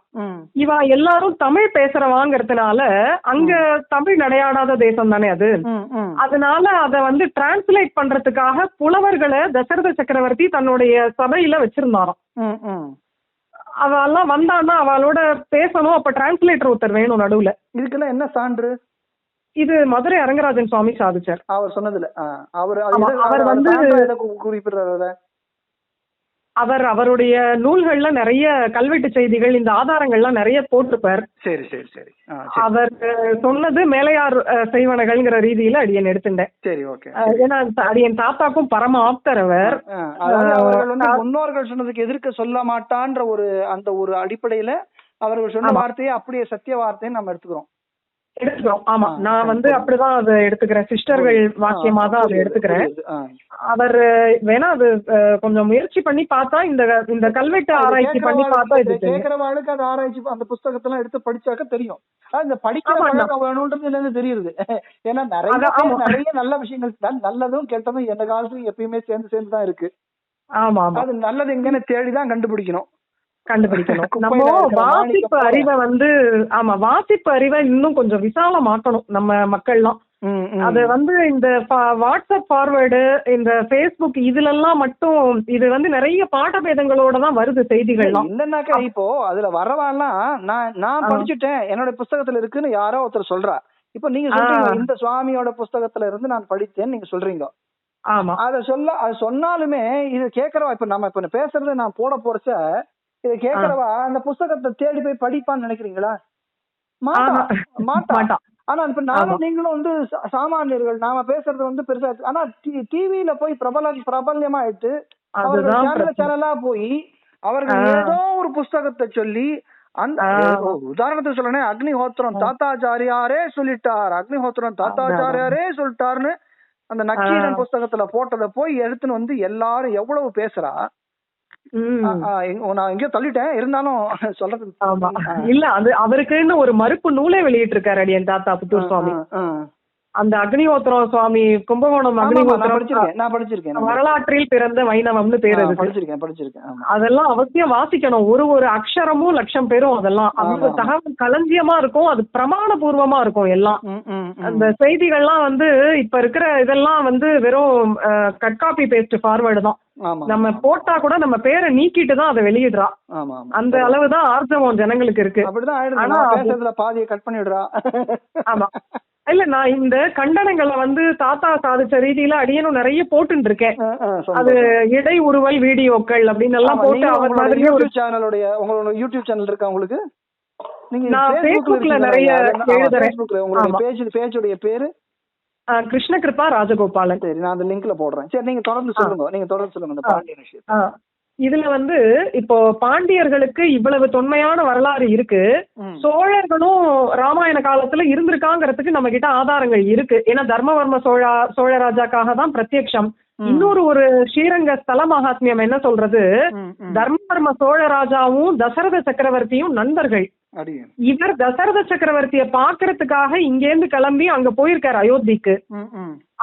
இவ எல்லாரும் தமிழ் பேசுறவாங்கிறதுனால அங்க தமிழ் நடையாடாத தேசம் தானே அது. அதனால அத வந்து டிரான்ஸ்லேட் பண்றதுக்காக புலவர்களை தசரத சக்கரவர்த்தி தன்னுடைய சபையில வச்சிருந்தாராம். அவெல்லாம் வந்தான்னா அவளோட பேசணும், அப்ப டிரான்ஸ்லேட்டர் ஒருத்தர் வேணும் நடுவுல. இதுக்கெல்லாம் என்ன சான்று? இது மதுரை அரங்கராஜன் சுவாமி சாதிச்சார். அவர் சொன்னதுல அவர் வந்து குறிப்பிடுறாரு. அவருடைய நூல்கள்ல நிறைய கல்வெட்டு செய்திகள், இந்த ஆதாரங்கள்லாம் நிறைய போட்டிருப்பார். சரி சரி சரி. அவர் சொன்னது மேலையார் செய்வனகள்ங்கிற ரீதியில அடியன் எடுத்துட்டேன். சரி, ஓகே. ஏன்னா அடியன் தாத்தாக்கும் பரம ஆப்தர் அவர். முன்னோர்கள் சொன்னதுக்கு எதிர்க்க சொல்ல மாட்டான்ற அந்த ஒரு அடிப்படையில அவர்கள் சொன்ன வார்த்தையை அப்படியே சத்திய வார்த்தைன்னு நம்ம எடுத்துக்கிறோம். ஆமா, நான் வந்து அப்படிதான் அதை எடுத்துக்கிறேன். சிஸ்டர்கள் வாக்கியமா தான் அதை எடுத்துக்கிறேன். அவர் வேணா அது கொஞ்சம் முயற்சி பண்ணி பார்த்தா, இந்த கல்வெட்டு ஆராய்ச்சி பண்ணி பார்த்தா இது கேட்கிறவாளுக்கு அந்த ஆராய்ச்சி அந்த புஸ்தகத்தெல்லாம் எடுத்து படிச்சாக்க தெரியும். இந்த படிக்கிற வேணும்ன்றது தெரியுது. ஏன்னா நிறைய நல்ல விஷயங்கள் தான், நல்லதும் கெட்டதும் எந்த காலத்துக்கும் எப்பயுமே சேர்ந்து தான் இருக்கு. ஆமா, அது நல்லது எங்கன்னு தேடிதான் கண்டுபிடிக்கணும். நம்ம வாசிப்பு அறிவை வந்து வாசிப்பு அறிவை இன்னும் கொஞ்சம் விசாலமாக்கணும் நம்ம மக்கள்லாம். அது வந்து இந்த வாட்ஸ்அப் ஃபார்வர்டு, இந்த பேஸ்புக் இதுல எல்லாம் மட்டும் இது வந்து நிறைய பாடபேதங்களோட தான் வருது செய்திகள்லாம். இல்லன்னாக்கா இப்போ அதுல வரவாலாம் நான் படிச்சுட்டேன், என்னோட புஸ்தகத்துல இருக்குன்னு யாரோ ஒருத்தர் சொல்றா. இப்ப நீங்க சொல்றீங்க இந்த சுவாமியோட புஸ்தகத்துல இருந்து நான் படித்தேன்னு நீங்க சொல்றீங்க. ஆமா, அது சொன்னாலுமே இது கேட்கறவா, இப்ப நம்ம இப்ப பேசுறது நான் போட போறச்ச இதை கேட்கறவா அந்த புஸ்தகத்தை தேடி போய் படிப்பான்னு நினைக்கிறீங்களா? மாட்டான். ஆனா இப்ப நானும் நீங்களும் வந்து சாமானியர்கள், நாம பேசுறது வந்து பெருசா இருக்கு. ஆனா டிவியில போய் பிரபல்யமா ஆயிட்டு அவர்கள் சேனலா போய் அவர்கள் ஏதோ ஒரு புஸ்தகத்தை சொல்லி அந்த உதாரணத்துக்கு சொல்றேன், அக்னிஹோத்திரம் தாத்தாச்சாரியாரே சொல்லிட்டார், அக்னிஹோத்திரம் தாத்தாச்சாரியாரே சொல்லிட்டாருன்னு அந்த நக்கீரன் புஸ்தகத்துல போட்டதை போய் எடுத்துன்னு வந்து எல்லாரும் எவ்வளவு பேசுறா. நான் எங்கேயோ தள்ளிட்டேன், இருந்தாலும் சொல்றது இல்ல. அது அவருக்குன்னு ஒரு மறுப்பு நூலே வெளியிட்டு இருக்காரு அடியன் தாத்தா புத்தூர் சுவாமி. அந்த அக்னிஹோத்திரம் சுவாமி கும்பகோணம் அக்னிஹோத்திரம் நான் படிச்சிருக்கேன். வரலாற்றில் பிறந்த வைணவம்னு பேரு படிச்சிருக்கேன். அதெல்லாம் அவசியம் வாசிக்கணும். ஒரு அக்ஷரமும் லட்சம் பேரும் அதெல்லாம் அந்த தகவல் களஞ்சியமா இருக்கும். அது பிரமாண பூர்வமா இருக்கும் எல்லாம். அந்த செய்திகள்லாம் வந்து இப்ப இருக்கிற இதெல்லாம் வந்து வெறும் கட் காப்பி பேஸ்ட் ஃபார்வர்டு தான். நம்ம போட்டா கூட நம்ம பேரை நீக்கிட்டு தான் அதை வெளியிடுறா. அந்த அளவுதான் ஆர்ஜவம் ஜனங்களுக்கு இருக்கு. அப்படிதான் பாதியை கட் பண்ணிடுறா. ஆமா, இல்ல நான் இந்த கண்டனங்களை வந்து தாத்தா சாதிச்ச ரீதியில அடியனும் நிறைய போட்டு இருக்கேன். அது இடை உருவல் வீடியோக்கள் அப்படின்னு எல்லாம் போட்டு அவர் மாதிரி ஒரு சேனலுடைய உங்களோட யூடியூப் சேனல் இருக்கா உங்களுக்கு? நான் பேஸ்புக்ல நிறைய எழுதுறேன். உங்களுடைய பேஜுடைய பேரு கிருஷ்ண கிருபா ராஜகோபாலன். சரி, நான் அந்த லிங்க்ல போடுறேன். சரி, நீங்க தொடர்ந்து சொல்லுங்க அந்த பாண்டியன் விஷயம். இதுல வந்து இப்போ பாண்டியர்களுக்கு இவ்வளவு தொன்மையான வரலாறு இருக்கு. சோழர்களும் ராமாயண காலத்துல இருந்திருக்காங்கிறதுக்கு நம்ம கிட்ட ஆதாரங்கள் இருக்கு. ஏன்னா தர்மவர்ம சோழராஜாக்காக தான் பிரத்யக்ஷம். இன்னொரு ஸ்ரீரங்க ஸ்தல மகாத்மியம் என்ன சொல்றது, தர்மவர்ம சோழராஜாவும் தசரத சக்கரவர்த்தியும் நண்பர்கள். இவர் தசரத சக்கரவர்த்திய பாக்குறதுக்காக இங்கேருந்து கிளம்பி அங்க போயிருக்காரு அயோத்திக்கு.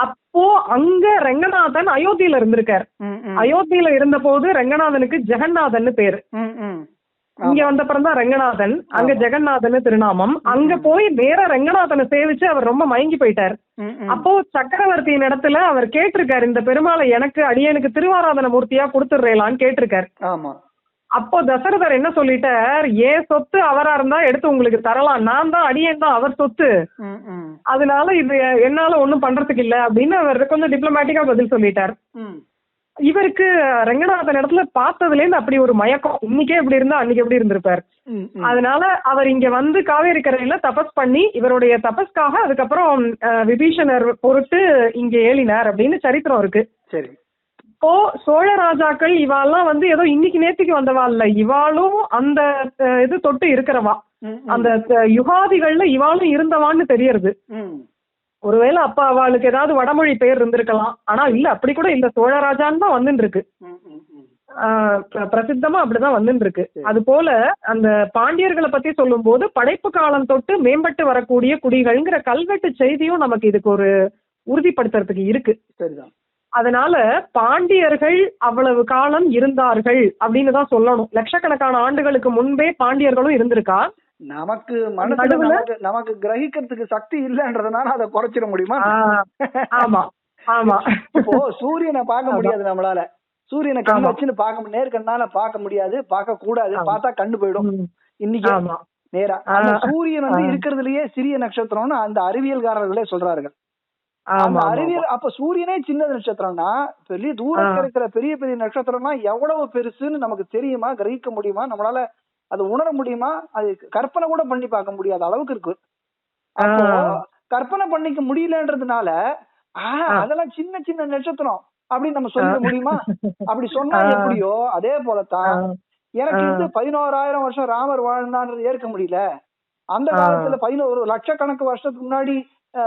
அப்போ அங்க ரெங்கநாதன் அயோத்தியில இருந்திருக்காரு. அயோத்தியில இருந்த போது ரெங்கநாதனுக்கு ஜெகநாதன் பேரு. இங்க வந்தப்புறம் தான் ரெங்கநாதன், அங்க ஜெகநாதன் திருநாமம். அங்க போய் வேற ரெங்கநாதனை சேவிச்சு அவர் ரொம்ப மயங்கி போயிட்டார். அப்போ சக்கரவர்த்தியின் இடத்துல அவர் கேட்டிருக்காரு, இந்த பெருமாளை எனக்கு அடியனுக்கு திருவாராதன மூர்த்தியா கொடுத்துடுறேலான்னு கேட்டிருக்காரு. அப்போ தசரதர் என்ன சொல்லிட்டார், ஏன் சொத்து அவரா இருந்தா எடுத்து உங்களுக்கு தரலாம், நான் தான் அடியேன் தான் அவர் சொத்து, அதனால இது என்னால ஒண்ணும் பண்றதுக்கு இல்ல அப்படின்னு அவர் கொஞ்சம் டிப்ளமேட்டிக்கா பதில் சொல்லிட்டார். இவருக்கு ரெங்கநாதன் இடத்துல பார்த்ததுல இருந்து அப்படி ஒரு மயக்கம், இன்னைக்கே எப்படி இருந்தா அன்னைக்கு எப்படி இருந்திருப்பார். அதனால அவர் இங்க வந்து காவேரி கரையில தபஸ் பண்ணி இவருடைய தபஸ்க்காக அதுக்கப்புறம் விபீஷணர் பொருட்டு இங்க ஏலினார் அப்படின்னு சரித்திரம் இருக்கு. சரி, இப்போ சோழ ராஜாக்கள் இவாள்லாம் வந்து ஏதோ இன்னைக்கு நேத்துக்கு வந்தவா இல்ல, இவாளும் அந்த இது தொட்டு இருக்கிறவா, அந்த யுகாதிகள்ல இவாளும் இருந்தவான்னு தெரியறது. ஒருவேளை அப்ப அவளுக்கு ஏதாவது வடமொழி பெயர் இருந்திருக்கலாம், ஆனா இல்ல, அப்படி கூட இல்ல, சோழராஜான்னு தான் வந்துட்டு இருக்கு, பிரசித்தமா அப்படிதான் வந்துட்டு இருக்கு. அது போல அந்த பாண்டியர்களை பத்தி சொல்லும் போது படைப்பு காலம் தொட்டு மேம்பட்டு வரக்கூடிய குடிகள்ங்கிற கல்வெட்டு செய்தியும் நமக்கு இதுக்கு ஒரு உறுதிப்படுத்துறதுக்கு இருக்கு. சரிதான். அதனால பாண்டியர்கள் அவ்வளவு காலம் இருந்தார்கள் அப்படின்னு தான் சொல்லணும். லட்சக்கணக்கான ஆண்டுகளுக்கு முன்பே பாண்டியர்களும் இருந்திருக்கா. நமக்கு நமக்கு கிரகிக்கிறதுக்கு சக்தி இல்லன்றதுனால அதை குறைச்சிட முடியுமா? ஆமா ஆமா. இப்போ சூரியனை பார்க்க முடியாது நம்மளால, சூரியனை கண்ணு வச்சுன்னு பார்க்க நேர்கண்ணால பார்க்க முடியாது, பார்க்க கூடாது, பார்த்தா கண்ணு போயிடும் இன்னைக்கு நேரா. அந்த சூரியன் வந்து இருக்கிறதுலயே சிறிய நட்சத்திரம்னு அந்த அறிவியல்காரர்களே சொல்றார்கள். அந்த அறிவியல் அப்ப சூரியனே சின்ன நட்சத்திரம்னா பெரிய தூரத்துல இருக்கிற பெரிய பெரிய நட்சத்திரம்னா எவ்வளவு பெருசுன்னு நமக்கு தெரியுமா, கிரகிக்க முடியுமா, நம்மளால அது உணர முடியுமா? அது கற்பனை கூட பண்ணி பார்க்க முடியாத அளவுக்கு இருக்கு. அப்போ கற்பனை பண்ணிக்க முடியலன்றதுனால அதெல்லாம் சின்ன சின்ன நட்சத்திரம் அப்படின்னு நம்ம சொல்ல முடியுமா? அப்படி சொன்னா எப்படியோ அதே போலத்தான் எனக்கு வந்து 11,000 வருஷம் ராமர் வாழ்ந்தான்றது ஏற்க முடியல. அந்த காலத்துல 11 லட்சக்கணக்கு வருஷத்துக்கு முன்னாடி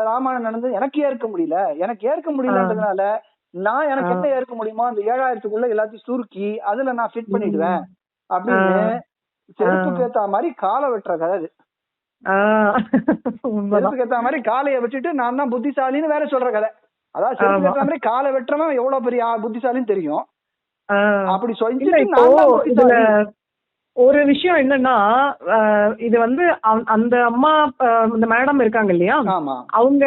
ராமாயணம் நடந்தது எனக்கு ஏற்க முடியல. எனக்கு ஏற்க முடியலன்றதுனால நான் எனக்கு என்ன ஏற்க முடியுமோ அந்த 7,000க்குள்ள எல்லாத்தையும் சுருக்கி அதுல நான் ஃபிட் பண்ணிடுவேன் அப்படின்னு செருப்புக்கு ஏத்த மாதிரி காலை வெட்டுற கதை அது. செருப்புக்கு ஏத்த மாதிரி காலையை வச்சுட்டு நான் தான் புத்திசாலின்னு வேற சொல்ற கதை. அதாவது செருப்புக்கு ஏத்த மாதிரி காலை வெட்டுறவன் எவ்வளவு பெரிய புத்திசாலின்னு தெரியும். அப்படி சொல்லிட்டு ஒரு விஷயம் என்னன்னா, இது வந்து அந்த அம்மா இந்த மேடம் இருக்காங்க இல்லையா, அவங்க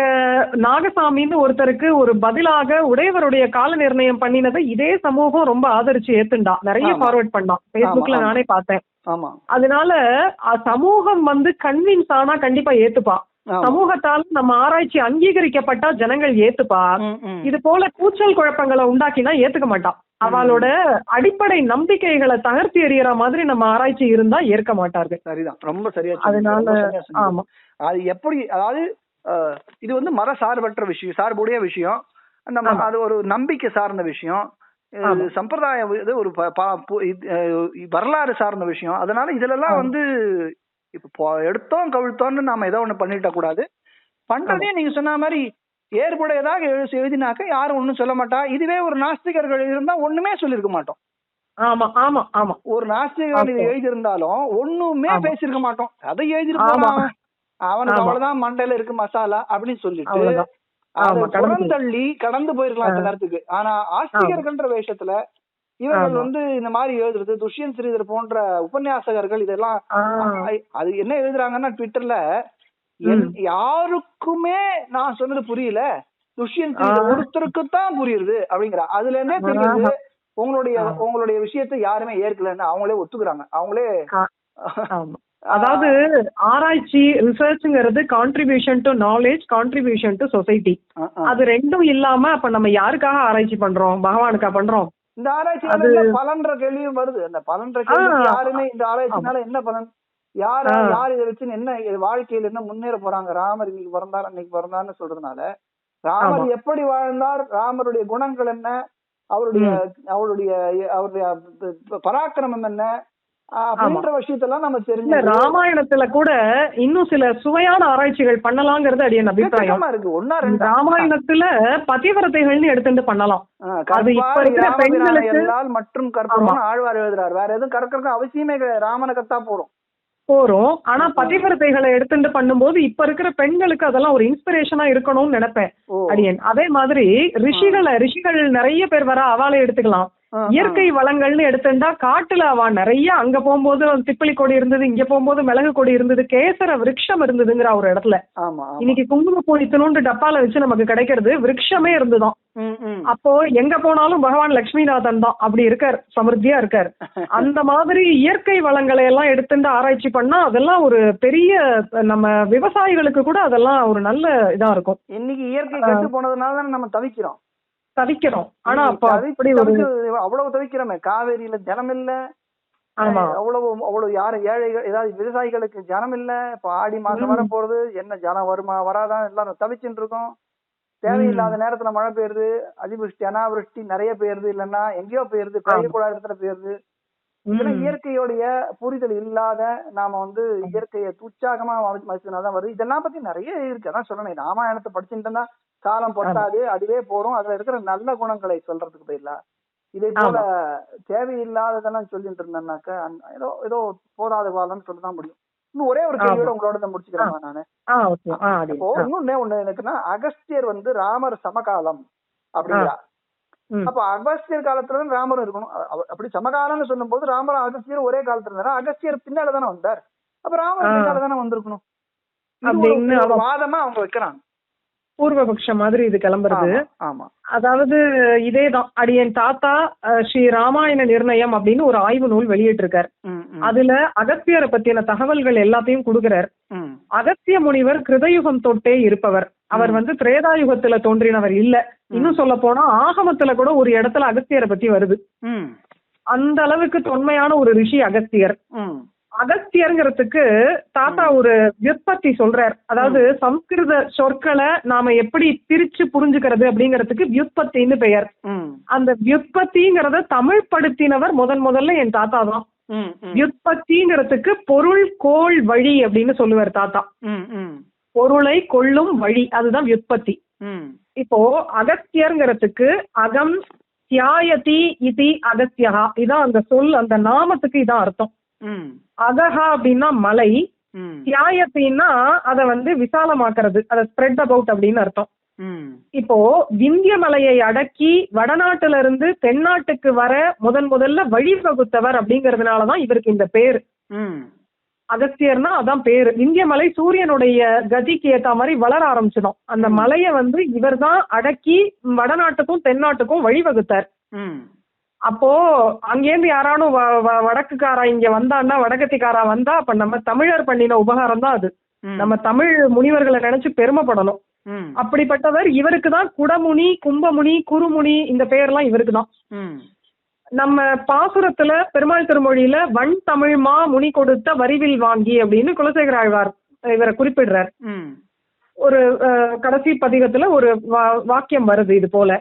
நாகசாமின்னு ஒருத்தருக்கு ஒரு பதிலாக உடையவருடைய கால நிர்ணயம் பண்ணினதை இதே சமூகம் ரொம்ப ஆதரிச்சு ஏத்துண்டா, நிறைய ஃபார்வர்ட் பண்ணான். Facebookல நானே பார்த்தேன். அதனால சமூகம் வந்து கன்வின்ஸ் ஆனா கண்டிப்பா ஏத்துப்பா. சமூகத்தால் நம்ம ஆராய்ச்சி அங்கீகரிக்கப்பட்டா ஜனங்கள் ஏத்துப்பா. இது போல கூச்சல் குழப்பங்களை உண்டாக்கினா ஏத்துக்க மாட்டான். அவளோட அடிப்படை நம்பிக்கைகளை தகர்த்தி எறிகிற மாதிரி நம்ம ஆராய்ச்சி இருந்தா ஏற்க மாட்டார்கள். சரிதான், ரொம்ப சரியா. அதனால ஆமா, அது எப்படி, அதாவது இது வந்து மத சார்பற்ற விஷயம், சார்புடைய விஷயம், நம்ம அது ஒரு நம்பிக்கை சார்ந்த விஷயம், சம்பிரதாயம், இது ஒரு வரலாறு சார்ந்த விஷயம். அதனால இதுல எல்லாம் வந்து இப்போ எடுத்தோம் கவிழ்த்தோன்னு நாம ஏதோ ஒண்ணு பண்ணிட்ட கூடாது. பண்றதே நீங்க சொன்ன மாதிரி ஏற்புடையதாக எழுதினாக்க யாரும் ஒண்ணும் சொல்ல மாட்டா. இதுவே ஒரு நாஸ்திகர்கள் இருந்தா ஒண்ணுமே சொல்லிருக்க மாட்டோம். ஆமா ஆமா ஆமா. ஒரு நாஸ்திகர்கள் எழுதியிருந்தாலும் ஒண்ணுமே பேசிருக்க மாட்டோம். அதை எழுதிருப்பான் அவனுக்கு அவ்வளவுதான் மண்டையில இருக்கு மசாலா அப்படின்னு சொல்லிட்டு புறந்தள்ளி கடந்து போயிருக்கலாம் அந்த நேரத்துக்கு. ஆனா ஆஸ்திகர்கள்ன்ற வேஷத்துல இவர்கள் வந்து இந்த மாதிரி எழுதுறது, துஷ்யந்த் ஸ்ரீதர் போன்ற உபன்யாசகர்கள் இதெல்லாம் அது என்ன எழுதுறாங்கன்னா ட்விட்டர்ல, யாருக்குமே நான் சொன்னது புரியல, துஷ்யந்த் ஸ்ரீதர் ஒருத்தருக்குத்தான் புரியுது அப்படிங்கிற. அதுல என்ன தெரியுது, உங்களுடைய விஷயத்தை யாருமே ஏற்கலன்னு அவங்களே ஒத்துக்குறாங்க. அவங்களே அதாவது ஆராய்ச்சி ரிசர்ச்ங்கிறது contribution to knowledge, contribution to society. அது ரெண்டும் இல்லாம அப்ப நம்ம யாருக்காக ஆராய்ச்சி பண்றோம்? பகவானுக்கா பண்றோம்? இந்த ஆராய்ச்சி பலன்ற கேள்வியும் வருது. அந்த பலன்ற கேள்வி யாருமே இந்த ஆராய்ச்சினால என்ன பலன், யார் இதை வச்சு என்ன வாழ்க்கையில என்ன முன்னேற போறாங்க, ராமர் இன்னைக்கு பிறந்தார் அன்னைக்கு பிறந்தார்னு சொல்றதுனால ராமர் எப்படி வாழ்ந்தார், ராமருடைய குணங்கள் என்ன, அவருடைய பராக்கிரமம் என்ன அப்படின்ற விஷயத்தெல்லாம் நம்ம தெரிஞ்சு ராமாயணத்துல கூட இன்னும் சில சுவையான ஆராய்ச்சிகள் பண்ணலாங்கிறது அடியன் அபிப்பிராயம் இருக்கு. ராமாயணத்துல பதிவிரதைகள்னு எடுத்துட்டு பண்ணலாம். அது இப்ப இருக்கிற பெண்களுக்கு மற்றும் கற்பனை ஆழ்வார் எழுதுறாரு, வேற எதுவும் கற்க அவசியமே ராமனை கத்தா போறோம். ஆனா பதிவிரதைகளை எடுத்துட்டு பண்ணும்போது இப்ப இருக்கிற பெண்களுக்கு அதெல்லாம் ஒரு இன்ஸ்பிரேஷனா இருக்கணும்னு நினைப்பேன் அடியன். அதே மாதிரி ரிஷிகள் நிறைய பேர் வர அவாளை எடுத்துக்கலாம். இயற்கை வளங்கள்னு எடுத்துட்டா காட்டுல அவ நிறைய, அங்க போகும்போது திப்பளி கொடி இருந்தது, இங்க போகும்போது மிளகு கொடி இருந்தது, கேசர விருட்சம் இருந்ததுங்கிற ஒரு இடத்துல. இன்னைக்கு குங்குமப்பூ இத்தனோண்டு டப்பால வச்சு நமக்கு கிடைக்கிறது விருட்சமே இருந்துதான். அப்போ எங்க போனாலும் பகவான் லட்சுமிநாதன் தான் அப்படி இருக்கார், சமிருத்தியா இருக்கார். அந்த மாதிரி இயற்கை வளங்களை எல்லாம் எடுத்துட்டு ஆராய்ச்சி பண்ணா அதெல்லாம் ஒரு பெரிய, நம்ம விவசாயிகளுக்கு கூட அதெல்லாம் ஒரு நல்ல இதா இருக்கும். இன்னைக்கு இயற்கை கட்டு போனதுனால நம்ம தவிக்கிறோம். ஆனா அப்ப அப்படி அவ்வளவு தவிக்கிறோமே, காவேரியில ஜனம் இல்ல, அவ்வளவு யாரும் ஏழைகள் ஏதாவது விவசாயிகளுக்கு ஜனம் இல்ல. இப்ப ஆடி மாசம் வர போறது, என்ன ஜனம் வருமா வராதான் எல்லாரும் தவிச்சுட்டு இருக்கோம். தேவையில்லாத நேரத்துல மழை பெய்யுது, அதிபுஷ்டி அனாவிருஷ்டி நிறைய பெய்யுது, இல்லன்னா எங்கேயோ பெய்யுது, கோயில் கூட இடத்துல பெய்யுது. இதெல்லாம் இயற்கையோடைய புரிதல் இல்லாத நாம வந்து இயற்கையை துச்சாகமா மதிச்சதுனாலதான் வருது. இதெல்லாம் பத்தி நிறைய இருக்கு. அதான் சொல்லணும், ராமாயணத்தை படிச்சுட்டா காலம் பொட்டாது, அதுவே போறோம். அதுல இருக்கிற நல்ல குணங்களை சொல்றதுக்கு போயிடலாம். இதே போல தேவையில்லாததெல்லாம் சொல்லிட்டு இருந்தேன்னாக்க ஏதோ ஏதோ போதாத காலம்னு சொல்லதான் முடியும். இன்னும் ஒரே ஒரு கேள்வியோட உங்களோட முடிச்சுக்கிறேன் நானு. இப்போ இன்னொன்னு ஒண்ணு எனக்குன்னா, அகஸ்தியர் வந்து ராமர் சமகாலம் அப்படிங்களா? அப்ப அகஸ்தியர் காலத்துலதான் ராமரும் இருக்கணும். அப்படி சமகாலம்னு சொல்லும் போது ராமரும் அகஸ்தியர் ஒரே காலத்துல இருந்தாரு. அகஸ்தியர் பின்னால தானே வந்தார். அப்ப ராமர் பின்னால தானே வந்திருக்கணும் அப்படின்னு வாதமா அவங்க வைக்கிறாங்க. பூர்வபக்ஷம் மாதிரி இது கிளம்புறது. அதாவது இதேதான் அடியன் தாத்தா ஸ்ரீ ராமாயண நிர்ணயம் அப்படின்னு ஒரு ஆய்வு நூல் வெளியிட்டு இருக்காரு. அதுல அகஸ்தியரை பத்தின தகவல்கள் எல்லாத்தையும் கொடுக்கிறார். அகஸ்திய முனிவர் கிருதயுகம் தொட்டே இருப்பவர். அவர் திரேதாயுகத்துல தோன்றினவர் இல்ல. இன்னும் சொல்ல போனா ஆகமத்துல கூட ஒரு இடத்துல அகஸ்தியரை பத்தி வருது. அந்த அளவுக்கு தொன்மையான ஒரு ரிஷி அகஸ்தியர். அகஸ்தியர்ங்கிறதுக்கு தாத்தா ஒரு வியுற்பத்தி சொல்றார். அதாவது சம்ஸ்கிருத சொற்களை நாம எப்படி பிரிச்சு புரிஞ்சுக்கிறது அப்படிங்கறதுக்கு வியுற்பத்தின்னு பெயர். அந்த வியுற்பத்திங்கிறத தமிழ் படுத்தினவர் முதல்ல என் தாத்தா தான். வியுற்பத்திங்கிறதுக்கு பொருள் கோள் வழி அப்படின்னு சொல்லுவார் தாத்தா. பொருளை கொள்ளும் வழி, அதுதான் வியுற்பத்தி. இப்போ அகஸ்தியர்ங்கிறதுக்கு அகம் தியாயதி இதி அகஸ்தியா, இதான் அந்த சொல், அந்த நாமத்துக்கு இதான் அர்த்தம். அகஹா அப்படின்னா மலை, தியாயத்தின்னா அத விசாலமாக்குறது, அத ஸ்ப்ரெட் அபவுட் அப்படின்னு அர்த்தம். இப்போ விந்திய மலையை அடக்கி வடநாட்டுல இருந்து தென்னாட்டுக்கு வர முதல்ல வழிவகுத்தவர் அப்படிங்கறதுனாலதான் இவருக்கு இந்த பேரு. அகஸ்தியர்னா அதான் பேரு. விந்திய மலை சூரியனுடைய கதிக்கு ஏத்த மாதிரி வளர ஆரம்பிச்சிடும். அந்த மலைய இவர் தான் அடக்கி வடநாட்டுக்கும் தென்னாட்டுக்கும் வழிவகுத்தார். அப்போ அங்கேருந்து யாரானும் வடக்குக்காரா இங்க வந்தான்னா, வடக்கத்திக்காரா வந்தா, அப்ப நம்ம தமிழர் பண்ணின உபகாரம் தான் அது. நம்ம தமிழ் முனிவர்களை நினைச்சு பெருமைப்படணும். அப்படிப்பட்டவர். இவருக்கு தான் குடமுனி, கும்பமுனி, குருமுனி இந்த பெயர்லாம் இவருக்கு தான். நம்ம பாசுரத்துல பெருமாள் திருமொழியில வன் தமிழ் மா முனி கொடுத்த வரிவில் வாங்கி அப்படின்னு குலசேகர ஆழ்வார் இவரை குறிப்பிடுறார். ஒரு கடைசி பதிகத்துல ஒரு வாக்கியம் வருது இது போல.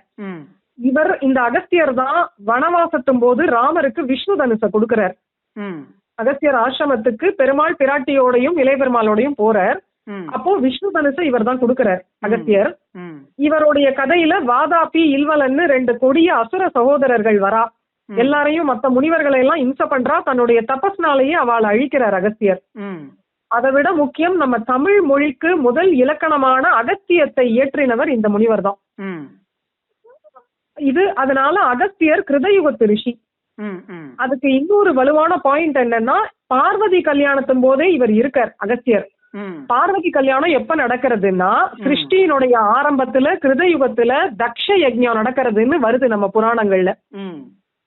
இவர் இந்த அகஸ்தியர் தான் வனவாசத்தும் போது ராமருக்கு விஷ்ணு தனுசை கொடுக்கிறார். அகஸ்தியர் ஆசிரமத்துக்கு பெருமாள் பிராட்டியோடையும் இளைய பெருமாளோடையும் போறார். அப்போ விஷ்ணு தனுசை இவர் தான் கொடுக்கிறார் அகஸ்தியர். இவருடைய கதையில வாதாபி இல்வலன்னு 2 கொடிய அசுர சகோதரர்கள் வரா. எல்லாரையும் மத்த முனிவர்களை எல்லாம் இம்ச பண்றா. தன்னுடைய தபஸ்னாலேயே அவளை அழிக்கிறார் அகஸ்தியர். அதை விட முக்கியம், நம்ம தமிழ் மொழிக்கு முதல் இலக்கணமான அகஸ்தியத்தை இயற்றினவர் இந்த முனிவர் தான். இது அதனால அகஸ்தியர் கிருதயுகத்து ரிஷி. அதுக்கு இன்னொரு வலுவான பாயிண்ட் என்னன்னா, பார்வதி கல்யாணத்தின் போதே இவர் இருக்கார் அகஸ்தியர். பார்வதி கல்யாணம் எப்ப நடக்கிறதுன்னா, சிருஷ்டியினுடைய ஆரம்பத்துல கிருதயுகத்துல தக்ஷ யஜ்ஞம் நடக்கிறதுன்னு வருது நம்ம புராணங்கள்ல.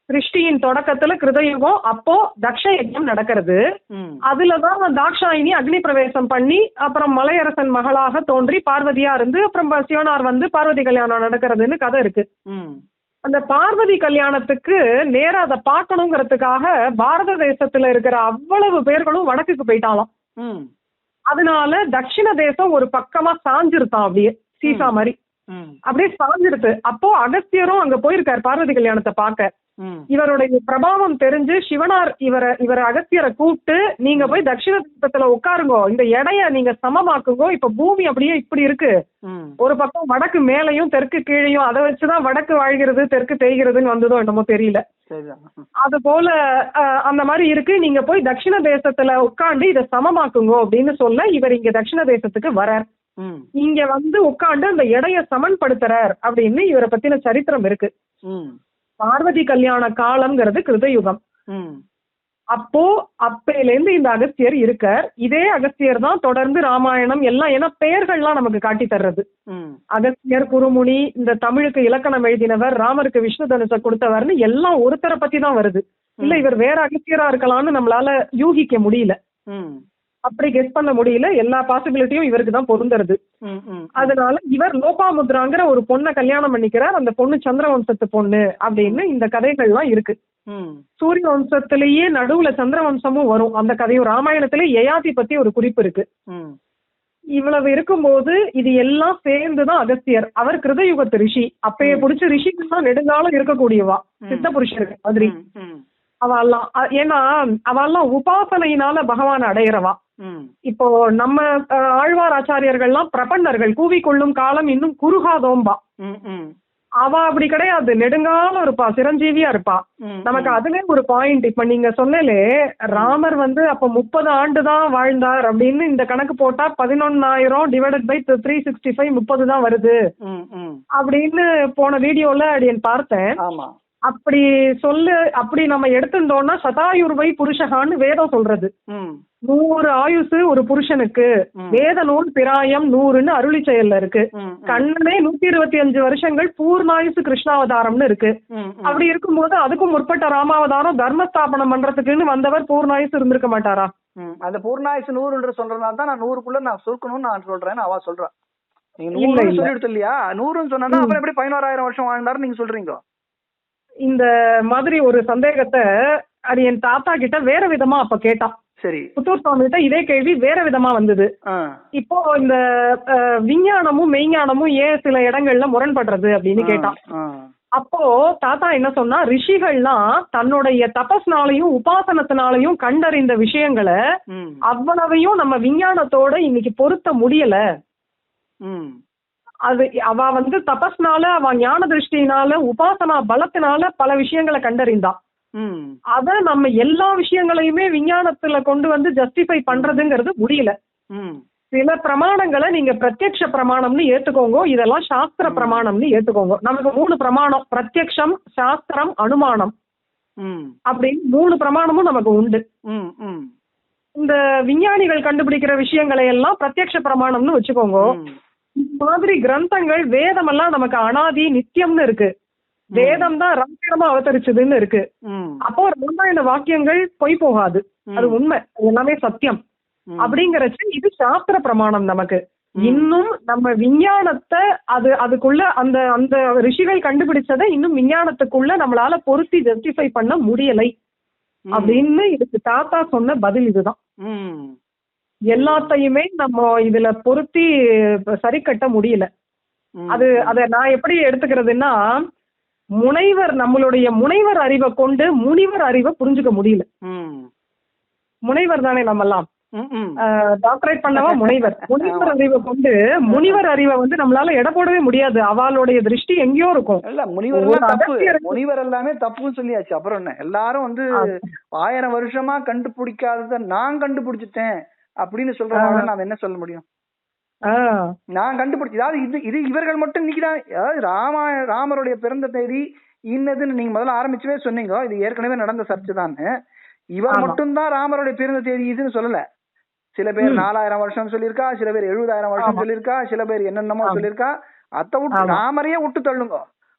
சிருஷ்டியின் தொடக்கத்துல கிருதயுகம், அப்போ தக்ஷ யஜ்ஞம் நடக்கிறது. அதுலதான் தாக்ஷாயினி அக்னி பிரவேசம் பண்ணி அப்புறம் மலையரசன் மகளாக தோன்றி பார்வதியா இருந்து அப்புறம் சிவனார் பார்வதி கல்யாணம் நடக்கிறதுன்னு கதை இருக்கு. அந்த பார்வதி கல்யாணத்துக்கு நேரா அதை பார்க்கணுங்கிறதுக்காக பாரத தேசத்துல இருக்கிற அவ்வளவு பேர்களும் வடக்குக்கு போயிட்டாலாம். அதனால தட்சிண தேசம் ஒரு பக்கமா சாஞ்சிருத்தான், அப்படியே சீசா மாதிரி அப்படியே சாஞ்சிருது. அப்போ அகஸ்தியரும் அங்க போயிருக்காரு பார்வதி கல்யாணத்தை பார்க்க. இவருடைய பிரபாவம் தெரிஞ்சு சிவனார் இவரை அகஸ்தியரை கூப்பிட்டு, நீங்க போய் தட்சிண தீபத்துல உட்காருங்கோ, இந்த எடைய நீங்க சமமாக்குங்கோ. இப்ப பூமி அப்படியே இப்படி இருக்கு, ஒரு பக்கம் வடக்கு மேலையும் தெற்கு கீழையும், அதை வச்சுதான் வடக்கு வாழ்கிறது தெற்கு தேய்கிறதுன்னு வந்ததோ என்னமோ தெரியல. அது போல அந்த மாதிரி இருக்கு. நீங்க போய் தட்சிண தேசத்துல உட்காந்து இதை சமமாக்குங்கோ அப்படின்னு சொல்ல இவர் இங்க தட்சிண தேசத்துக்கு வரார். இங்க உட்காந்து அந்த எடைய சமன்படுத்துறார் அப்படின்னு இவரை பத்தின சரித்திரம் இருக்கு. பார்வதி கல்யாண காலம்ங்கிறது கிருதயுகம். அப்போ அப்பையில இருந்து இந்த அகஸ்தியர் இருக்கார். இதே அகஸ்தியர் தான் தொடர்ந்து ராமாயணம் எல்லாம், ஏன்னா பெயர்கள்லாம் நமக்கு காட்டி தர்றது. அகஸ்தியர், குருமுனி, இந்த தமிழுக்கு இலக்கணம் எழுதினவர், ராமருக்கு விஷ்ணு தனுசை கொடுத்தவர்னு எல்லாம் ஒருத்தரை பத்தி தான் வருது. இல்ல இவர் வேற அகஸ்தியரா இருக்கலாம்னு நம்மளால யூகிக்க முடியல, அப்படி கெஸ் பண்ண முடியல. எல்லா பாசிபிலிட்டியும் இவருக்கு தான் பொருந்துறது. அதனால இவர் லோபாமுத்ராங்கிற ஒரு பொண்ணை கல்யாணம் பண்ணிக்கிறார். அந்த பொண்ணு சந்திரவம்சத்து பொண்ணு அப்படின்னு இந்த கதைகள்லாம் இருக்கு. சூரிய வம்சத்திலேயே நடுவுல சந்திரவம்சமும் வரும். அந்த கதையும் ராமாயணத்திலே யயாதி பத்தி ஒரு குறிப்பு இருக்கு. இவ்வளவு இருக்கும்போது இது எல்லாம் சேர்ந்துதான் அகஸ்தியர். அவர் கிருதயுகத்து ரிஷி. அப்பயே பிடிச்ச ரிஷிக்கு நெடுங்காலம் இருக்கக்கூடியவா, சித்த புருஷருக்கு மாதிரி அவெல்லாம். ஏன்னா அவெல்லாம் உபாசனையினால பகவான் அடையிறவா. இப்போ நம்ம ஆழ்வார் ஆச்சாரியர்கள்லாம் பிரபன்னர்கள், கூவிக்கொள்ளும் காலம் இன்னும் குறுகாதோம்பா. அவ அப்படி கிடையாது, நெடுங்காலம் இருப்பா, சிரஞ்சீவியா இருப்பா. நமக்கு அதுவே ஒரு பாயிண்ட். இப்ப நீங்க சொன்னலே ராமர் வந்து அப்ப 30 ஆண்டு தான் வாழ்ந்தார் அப்படின்னு இந்த கணக்கு போட்டா 11,000 டிவைடட் பை 365 30 தான் வருது அப்படின்னு போன வீடியோல அடியன் பார்த்தேன். அப்படி அப்படி நம்ம எடுத்துட்டோம்னா சதாயுர்வை புருஷகான்னு வேதம் சொல்றது. 100 ஆயுசு ஒரு புருஷனுக்கு, வேத நூல் பிராயம் 100ன்னு அருளி செயல்ல இருக்கு. கண்ணனே 125 வருஷங்கள் பூர்ணாயுசு கிருஷ்ணாவதாரம்னு இருக்கு. அப்படி இருக்கும்போது அதுக்கும் முற்பட்ட ராமாவதாரம் தர்மஸ்தாபனம் பண்றதுக்குன்னு வந்தவர் பூர்ணாயுசு இருந்திருக்க மாட்டாரா? அந்த பூர்ணாயுசு 100 சொல்றதுனால தான் நான் 100க்குள்ள நான் சுருக்கணும்னு நான் சொல்றேன். அவ சொல்றேன் நீங்க 100 சொல்லிடுது இல்லையா? 100ன்னு சொன்னா அப்புறம் எப்படி 11,000 வருஷம் வாழ்ந்தாரு நீங்க சொல்றீங்க? இந்த மாதிரி ஒரு சந்தேகத்தை அது என் தாத்தா கிட்ட வேற விதமா அப்ப கேட்டான். சரி. புத்தூர் சுவாமி கிட்ட இதே கேள்வி வேற விதமா வந்தது. இப்போ இந்த விஞ்ஞானமும் மெய்ஞானமும் ஏன் சில இடங்கள்ல முரண்படுறது அப்படின்னு கேட்டான். அப்போ தாத்தா என்ன சொன்னா, ரிஷிகள்லாம் தன்னுடைய தபஸ்னாலையும் உபாசனத்தினாலையும் கண்டறிந்த விஷயங்களை அவ்வளவையும் நம்ம விஞ்ஞானத்தோட இன்னைக்கு பொருத்த முடியல. அது அவ வந்து தபஸ்னால, அவ ஞான திருஷ்டினால, உபாசனா பலத்தினால பல விஷயங்களை கண்டறிந்தா. அத நம்ம எல்லா விஷயங்களையுமே விஞ்ஞானத்துல கொண்டு வந்து ஜஸ்டிஃபை பண்றதுங்கிறது முடியல. சில பிரமாணங்களை நீங்க பிரத்யக்ஷ பிரமாணம்னு ஏத்துக்கோங்க, இதெல்லாம் சாஸ்திர பிரமாணம்னு ஏத்துக்கோங்க. நமக்கு 3 பிரமாணம், பிரத்யக்ஷம், சாஸ்திரம், அனுமானம் அப்படின்னு 3 பிரமாணமும் நமக்கு உண்டு. இந்த விஞ்ஞானிகள் கண்டுபிடிக்கிற விஷயங்களை எல்லாம் பிரத்யக்ஷ பிரமாணம்னு வச்சுக்கோங்க. இந்த மாதிரி கிரந்தங்கள் வேதம் எல்லாம் நமக்கு அனாதி நித்தியம்னு இருக்கு. வேதம் தான் ராமாயணமா அவதரிச்சதுன்னு இருக்கு. அப்போ ராமாயண வாக்கியங்கள் பொய் போகாது, அது உண்மை, எல்லாமே சத்தியம். அப்படிங்கறச்சு இது சாஸ்திர பிரமாணம் நமக்கு. இன்னும் நம்ம விஞ்ஞானத்தை அதுக்குள்ள அந்த அந்த ரிஷிகள் கண்டுபிடிச்சதை இன்னும் விஞ்ஞானத்துக்குள்ள நம்மளால பொருத்தி ஜஸ்டிஃபை பண்ண முடியலை அப்படின்னு இதுக்கு தாத்தா சொன்ன பதில் இதுதான். எல்லாத்தையுமே நம்ம இதுல பொருத்தி சரி கட்ட முடியல. அத நான் எப்படி எடுத்துக்கிறதுன்னா, நம்மளுடைய முனைவர் அறிவை கொண்டு முனிவர் அறிவை புரிஞ்சுக்க முடியல. முனைவர் தானே நம்மெல்லாம், டாக்டரேட் பண்ணவா முனைவர். முனைவர் அறிவை கொண்டு முனிவர் அறிவை வந்து நம்மளால எடை போடவே முடியாது. அவளுடைய திருஷ்டி எங்கேயோ இருக்கும். முனிவர் எல்லாமே தப்புன்னு சொல்லியாச்சு. அப்புறம் என்ன, எல்லாரும் வந்து 1000 வருஷமா கண்டுபிடிக்காதத நான் கண்டுபிடிச்சிட்டேன் அப்படின்னு சொல்றாங்க. நாம என்ன சொல்ல முடியும்? நான் கண்டுபிடிச்சு, அதாவது இது இவர்கள் மட்டும் இன்னைக்குதான், அதாவது ராமருடைய பிறந்த தேதி இன்னதுன்னு நீங்க முதல்ல ஆரம்பிச்சவே சொன்னீங்க. இது ஏற்கனவே நடந்த சர்ச்சை தான். இவர் மட்டும்தான் ராமருடைய பிறந்த தேதி இதுன்னு சொல்லல. சில பேர் 4000 வருஷம் சொல்லியிருக்கா, சில பேர் 70,000 வருஷம் சொல்லியிருக்கா, சில பேர் என்னென்னமோ சொல்லியிருக்கா. அத்தை விட்டு ராமரையே விட்டு தள்ளுங்க.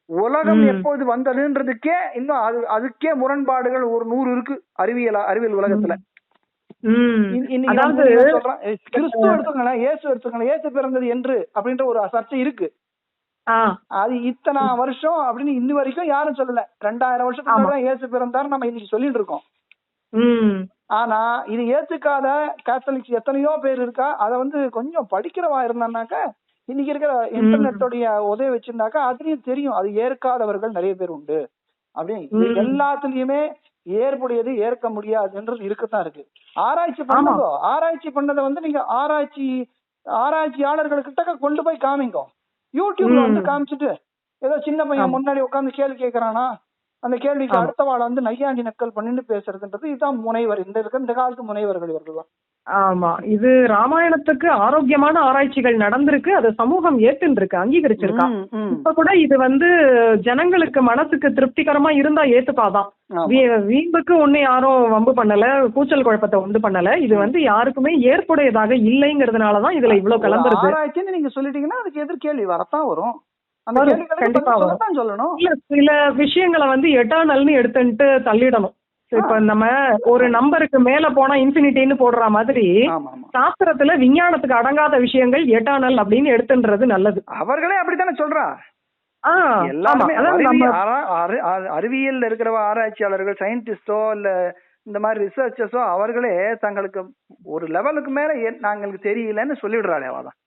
உலகம் எப்போது வந்ததுன்றதுக்கே இன்னும் அதுக்கே முரண்பாடுகள் ஒரு 100 இருக்கு அறிவியல் உலகத்துல. கிறிஸ்துவ எடுத்துக்கங்களேன், இயேசு எடுத்துக்கங்களேன், இயேசு பிறந்தது என்று அப்படின்ற ஒரு சர்ச்சை இருக்கு. அது இத்தனை வருஷம் அப்படின்னு இன்ன வரைக்கும் யாரும் சொல்லல. 2000 வருஷத்துக்கு தான் இயேசு பிறந்தாரு நம்ம இன்னைக்கு சொல்லிட்டு இருக்கோம். ஆனா இது ஏத்துக்காத கேத்தலிக்ஸ் எத்தனையோ பேர் இருக்கா. அத வந்து கொஞ்சம் படிக்கிறவா இருந்தானாக்கா, இன்னைக்கு இருக்கிற இன்டர்நெட்டோடைய உதவி வச்சிருந்தாக்கா அதுலயும் தெரியும். அது ஏற்காதவர்கள் நிறைய பேர் உண்டு அப்படின்னு. எல்லாத்துலயுமே ஏற்புடையது ஏற்க முடியாதுன்றது இருக்கத்தான் இருக்கு. ஆராய்ச்சி பண்ணுங்க. ஆராய்ச்சி பண்ணதை வந்து நீங்க ஆராய்ச்சியாளர்களுக்கிட்ட கொண்டு போய் காமிங்க. யூடியூப்ல வந்து காமிச்சிட்டு ஏதோ சின்ன பையன் முன்னாடி உட்காந்து கேள்வி கேட்கறானா, அந்த கேள்விக்கு அடுத்த வாழ வந்து நையாண்டி நக்கல் பண்ணிட்டு பேசுறதுன்றது இதுதான் முனைவர். இந்த காலத்து முனைவர்கள் இவர்கள் தான். ஆமா, இது ராமாயணத்துக்கு ஆரோக்கியமான ஆராய்ச்சிகள் நடந்திருக்கு. அது சமூகம் ஏத்துருக்கு, அங்கீகரிச்சிருக்கா. இப்ப கூட இது வந்து ஜனங்களுக்கு மனசுக்கு திருப்திகரமா இருந்தா ஏத்துப்பாதான். வீம்புக்கு ஒண்ணு யாரும் வம்பு பண்ணல, கூச்சல் குழப்பத்தை உண்டு பண்ணல. இது வந்து யாருக்குமே ஏற்புடையதாக இல்லைங்கிறதுனாலதான் இதுல இவ்வளவு கலந்துருக்கு. ஆராய்ச்சின்னு நீங்க சொல்லிட்டீங்கன்னா அதுக்கு எதிர்கேள்வி வரத்தான் வரும். கண்டிப்பா சொல்லணும். இல்ல, சில விஷயங்களை வந்து எட்டர்னல்னு எடுத்துட்டு தள்ளிடணும். இப்ப நம்ம ஒரு நம்பருக்கு மேல போனா இன்ஃபினிட்டின்னு போடுற மாதிரி சாஸ்திரத்துல விஞ்ஞானத்துக்கு அடங்காத விஷயங்கள் எட்டர்னல் அப்படின்னு எடுத்துன்றது நல்லது. அவர்களே அப்படித்தானே சொல்றா. எல்லாருமே அறிவியல் இருக்கிற ஆராய்ச்சியாளர்கள், சயின்டிஸ்டோ இல்ல இந்த மாதிரி ரிசர்ச்சர்ஸோ அவர்களே தங்களுக்கு ஒரு லெவலுக்கு மேல நாங்களுக்கு தெரியலன்னு சொல்லிடுறாளே. அவதான்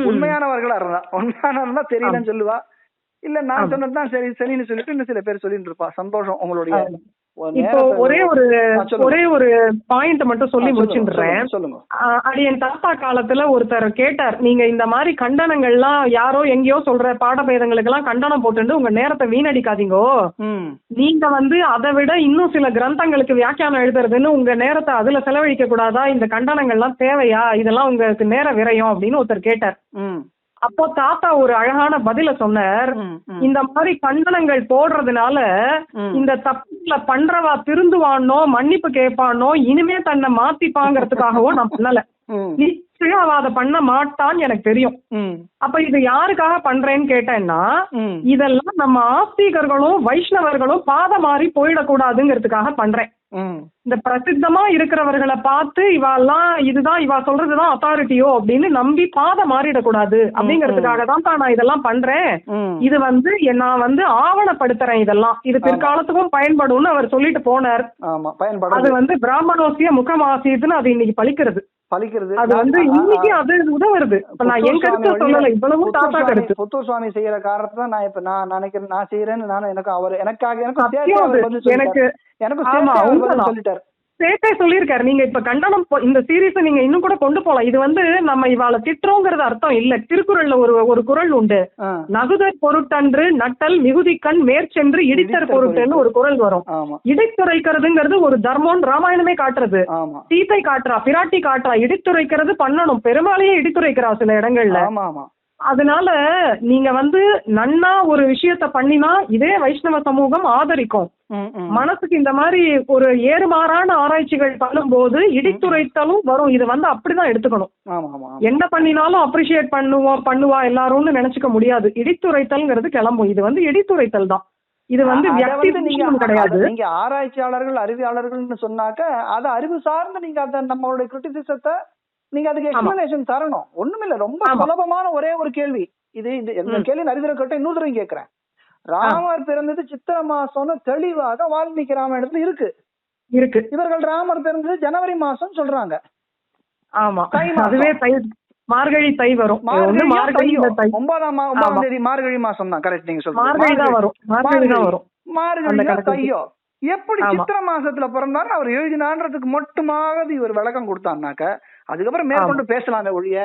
உண்மையானவர்களா இருந்தா தெரியலன்னு சொல்லுவா. இல்ல நான் சொன்னதுதான் சரி சரின்னு சொல்லிட்டு இன்னும் சில பேர் சொல்லிட்டு இருப்பா. சந்தோஷம், உங்களுடைய இப்போ ஒரே ஒரு பாயிண்ட் மட்டும் சொல்லி முடிச்சுடுறேன். அது என் தாத்தா காலத்துல ஒருத்தர் கேட்டார், நீங்க இந்த மாதிரி கண்டனங்கள்லாம் யாரோ எங்கேயோ சொல்ற பாடபேதங்களுக்கு எல்லாம் கண்டனம் போட்டு உங்க நேரத்தை வீணடிக்காதீங்கோ, நீங்க அதை விட இன்னும் சில கிரந்தங்களுக்கு வியாக்கியானம் எழுதுறதுன்னு உங்க நேரத்தை அதுல செலவழிக்க கூடாதா, இந்த கண்டனங்கள்லாம் தேவையா, இதெல்லாம் உங்களுக்கு நேர விரயம் அப்படின்னு ஒருத்தர் கேட்டார். அப்போ தாத்தா ஒரு அழகான பதில சொன்னார், இந்த மாதிரி கண்டனங்கள் போடுறதுனால இந்த தப்புல பண்றவா திருந்துவானோ மன்னிப்பு கேட்பானோ இனிமே தன்னை மாத்திப்பாங்கிறதுக்காகவோ நான் பண்ணல. நிச்சயம் அவ அதை பண்ண மாட்டான்னு எனக்கு தெரியும். அப்ப இது யாருக்காக பண்றேன்னு கேட்டேன்னா, இதெல்லாம் நம்ம ஆஸ்திகர்களும் வைஷ்ணவர்களும் பாத மாறி போயிடக்கூடாதுங்கிறதுக்காக பண்றேன். இந்த பிரசித்தமா இருக்கிறவர்களை பார்த்து இவெல்லாம் இதுதான் இவ சொல்றதுதான் அத்தாரிட்டியோ அப்படின்னு நம்பி பாத மாறிடக்கூடாது அப்படிங்கறதுக்காக தான் நான் இதெல்லாம் பண்றேன். இது நான் ஆவணப்படுத்துறேன், இதெல்லாம் இது பிற்காலத்துக்கும் பயன்படும்னு அவர் சொல்லிட்டு போனார். அது பிராமணோசிய முகமாசியதுன்னு அது இன்னைக்கு பலிக்கிறது. அது இன்னைக்கு அது உதவுறது. நான் என் கருத்து சொல்லல, இவ்வளவு தாத்தா கருத்து. புத்தூர் சுவாமி செய்யற காரணத்தை தான் நான் இப்ப நான் நினைக்கிறேன், நான் செய்யறேன்னு நானும் எனக்கு அவர் எனக்காக எனக்கு சொல்லிட்டாரு, சேட்டே சொல்லியிருக்காரு. நீங்க இப்ப கண்டனம் இந்த சீரீஸ் நீங்க இன்னும் கூட கொண்டு போலாம். இது நம்ம இவாள திட்டுறோங்கிறது அர்த்தம் இல்ல. திருக்குறள்ல ஒரு குறள் உண்டு, நகுதற் பொருட்டன்று நட்டல் மிகுதிக்கண் மேற்சென்று இடித்தற் பொருட்டுன்னு ஒரு குறள் வரும். இடித்துரைக்கிறதுங்கிறது ஒரு தர்மம் ராமாயணமே காட்டுறது. சீத்தை காட்டுறா, பிராட்டி காட்டுறா, இடித்துரைக்கிறது பண்ணணும். பெருமாளையே இடித்துரைக்கிறா சில இடங்கள்ல. அதனால நீங்க நன்னா ஒரு விஷயத்த பண்ணினா இதே வைஷ்ணவ சமூகம் ஆதரிக்கும். மனசுக்கு இந்த மாதிரி ஒரு ஏறுமாறான ஆராய்ச்சிகள் பண்ணும் போது இடித்துரைத்தலும் வரும். இது அப்படிதான் எடுத்துக்கணும். என்ன பண்ணினாலும் அப்ரிஷியேட் பண்ணுவா எல்லாரும்னு நினைச்சுக்க முடியாது. இடித்துரைத்தல்ங்கிறது கிளம்பும். இது இடித்துரைத்தல் தான். இது கிடையாது. நீங்க ஆராய்ச்சியாளர்கள் அறிவியாளர்கள்னு சொன்னாக்க அது அறிவு சார்ந்து நீங்க அத நம்மளுடைய கிரிட்டிசிசத்தை நீங்க அதுக்கு எக்ஸ்பிளனேஷன் தரணும். ஒண்ணுமில்ல, ரொம்ப சுலபமான ஒரே ஒரு கேள்வி. இது இந்த கேள்வி அறிவியலை கேட்ட இன்னொரு தடவை கேட்கிறேன். ராமர் பிறந்தது சித்திரை மாசம்னு தெளிவாக வால்மீகி ராமாயணத்துல இருக்கு. இவர்கள் ராமர் பிறந்தது ஜனவரி மாசம் சொல்றாங்க. ஆமா, அதுவே மார்கழி தை வரும். 9ஆம் தேதி மார்கழி மாசம் தான். கரெக்ட், நீங்க சொல்றீங்க. மார்கழி தையோ எப்படி சித்திரை மாசத்துல பிறந்தாரு அவர் எழுதினான்றதுக்கு மட்டுமாவது இவர் விளக்கம் கொடுத்தாருனாக்க அதுக்கப்புறம் மேற்கொண்டு பேசலாமே ஒழிய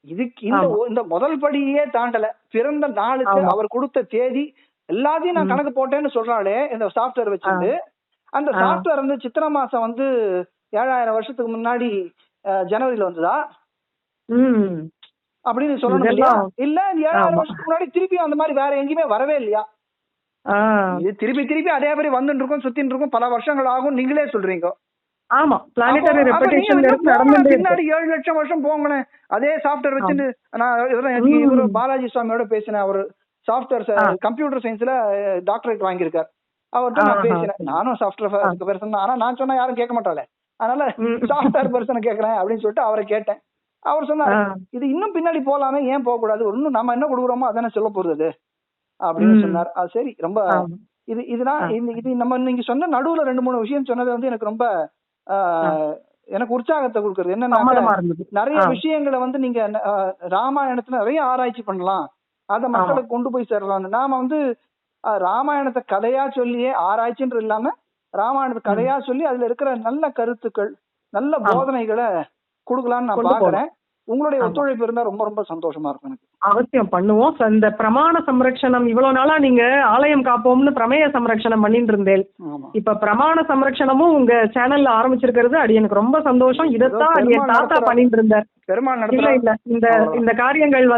இதுக்கு இந்த முதல் படியே தாண்டல. பிறந்த நாளுக்கு அவர் கொடுத்த தேதி எல்லாத்தையும் நான் கணக்கு போட்டேன்னு சொல்றாளே இந்த சாப்ட்வேர் வச்சுட்டு, அந்த சாப்ட்வேர் சித்திரை மாசம் 7000 வருஷத்துக்கு முன்னாடி ஜனவரியில வந்ததா அப்படின்னு சொல்லணும் இல்லையா? இல்ல 7000 வருஷத்துக்கு முன்னாடி திருப்பி அந்த மாதிரி வேற எங்கேயுமே வரவே இல்லையா? இது திருப்பி அதே மாதிரி வந்துட்டு இருக்கும், சுத்தின்னு இருக்கும், பல வருஷங்கள் ஆகும் நீங்களே சொல்றீங்க. ஆமா, பிளானட்டரி ரெபெடிஷன் பின்னாடி 7 லட்சம் வருஷம் போங்கன்னு அதே சாஃப்ட்வேர் வச்சுட்டு நான் பாலாஜி சுவாமியோட பேசினேன். அவரு சாஃப்ட்வேர் கம்ப்யூட்டர் சயின்ஸ்ல டாக்டரேட் வாங்கியிருக்காரு. அவர்கிட்ட நான் பேசினேன். நானும் சாஃப்ட்வேர் பெர்சன், ஆனா நான் சொன்னா யாரும் கேட்க மாட்டாளே, அதனால சாஃப்ட்வேர் பெர்சனை கேட்கறேன் அப்படின்னு சொல்லிட்டு அவரை கேட்டேன். அவர் சொன்னார், இது இன்னும் பின்னாடி போலாமே, ஏன் போக கூடாது, இன்னும் நம்ம என்ன கொடுக்குறோமோ அதானே சொல்ல போறது அப்படின்னு சொன்னார். அது சரி, ரொம்ப இதுதான் இது நம்ம நீங்க சொன்ன நடுவுல 2-3 விஷயம் சொன்னது எனக்கு ரொம்ப எனக்கு உற்சாகத்தை கொடுக்கறது. என்னன்னா நிறைய விஷயங்களை நீங்க ராமாயணத்துல நிறைய ஆராய்ச்சி பண்ணலாம், அத மக்களுக்கு கொண்டு போய் சேரலாம். நாம ராமாயணத்தை கதையா சொல்லியே ஆராய்ச்சின்ற இல்லாம ராமாயணத்தை கதையா சொல்லி அதுல இருக்கிற நல்ல கருத்துக்கள் நல்ல போதனைகளை கொடுக்கலாம்னு நான் பாக்குறேன். உங்களுடைய ஒத்துழைப்பு இருந்தா ரொம்ப ரொம்ப சந்தோஷமா இருக்கும் எனக்கு. அவசியம் பண்ணுவோம். இந்த பிரமாண சம்ரட்சணம் இவ்வளவு நாளா நீங்க ஆலயம் காப்போம்னு பிரமேய சம்ரட்சணம் பண்ணிட்டு இருந்தேன். இப்ப பிரமாண சம்ரட்சணமும் உங்க சேனல்ல ஆரம்பிச்சிருக்கிறது அது எனக்கு ரொம்ப சந்தோஷம். இதத்தான் என் தாத்தா பண்ணிட்டு இருந்தார். இல்ல இந்த காரியங்கள்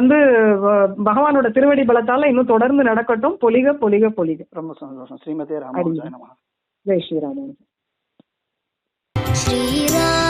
பகவானோட திருவடி பலத்தால இன்னும் தொடர்ந்து நடக்கட்டும். பொலிக பொலிக பொலிக. ரொம்ப சந்தோஷம். ஸ்ரீமதே ராமானுஜாய நமஹ. ஜெய் ஸ்ரீராமன். ஸ்ரீராம்.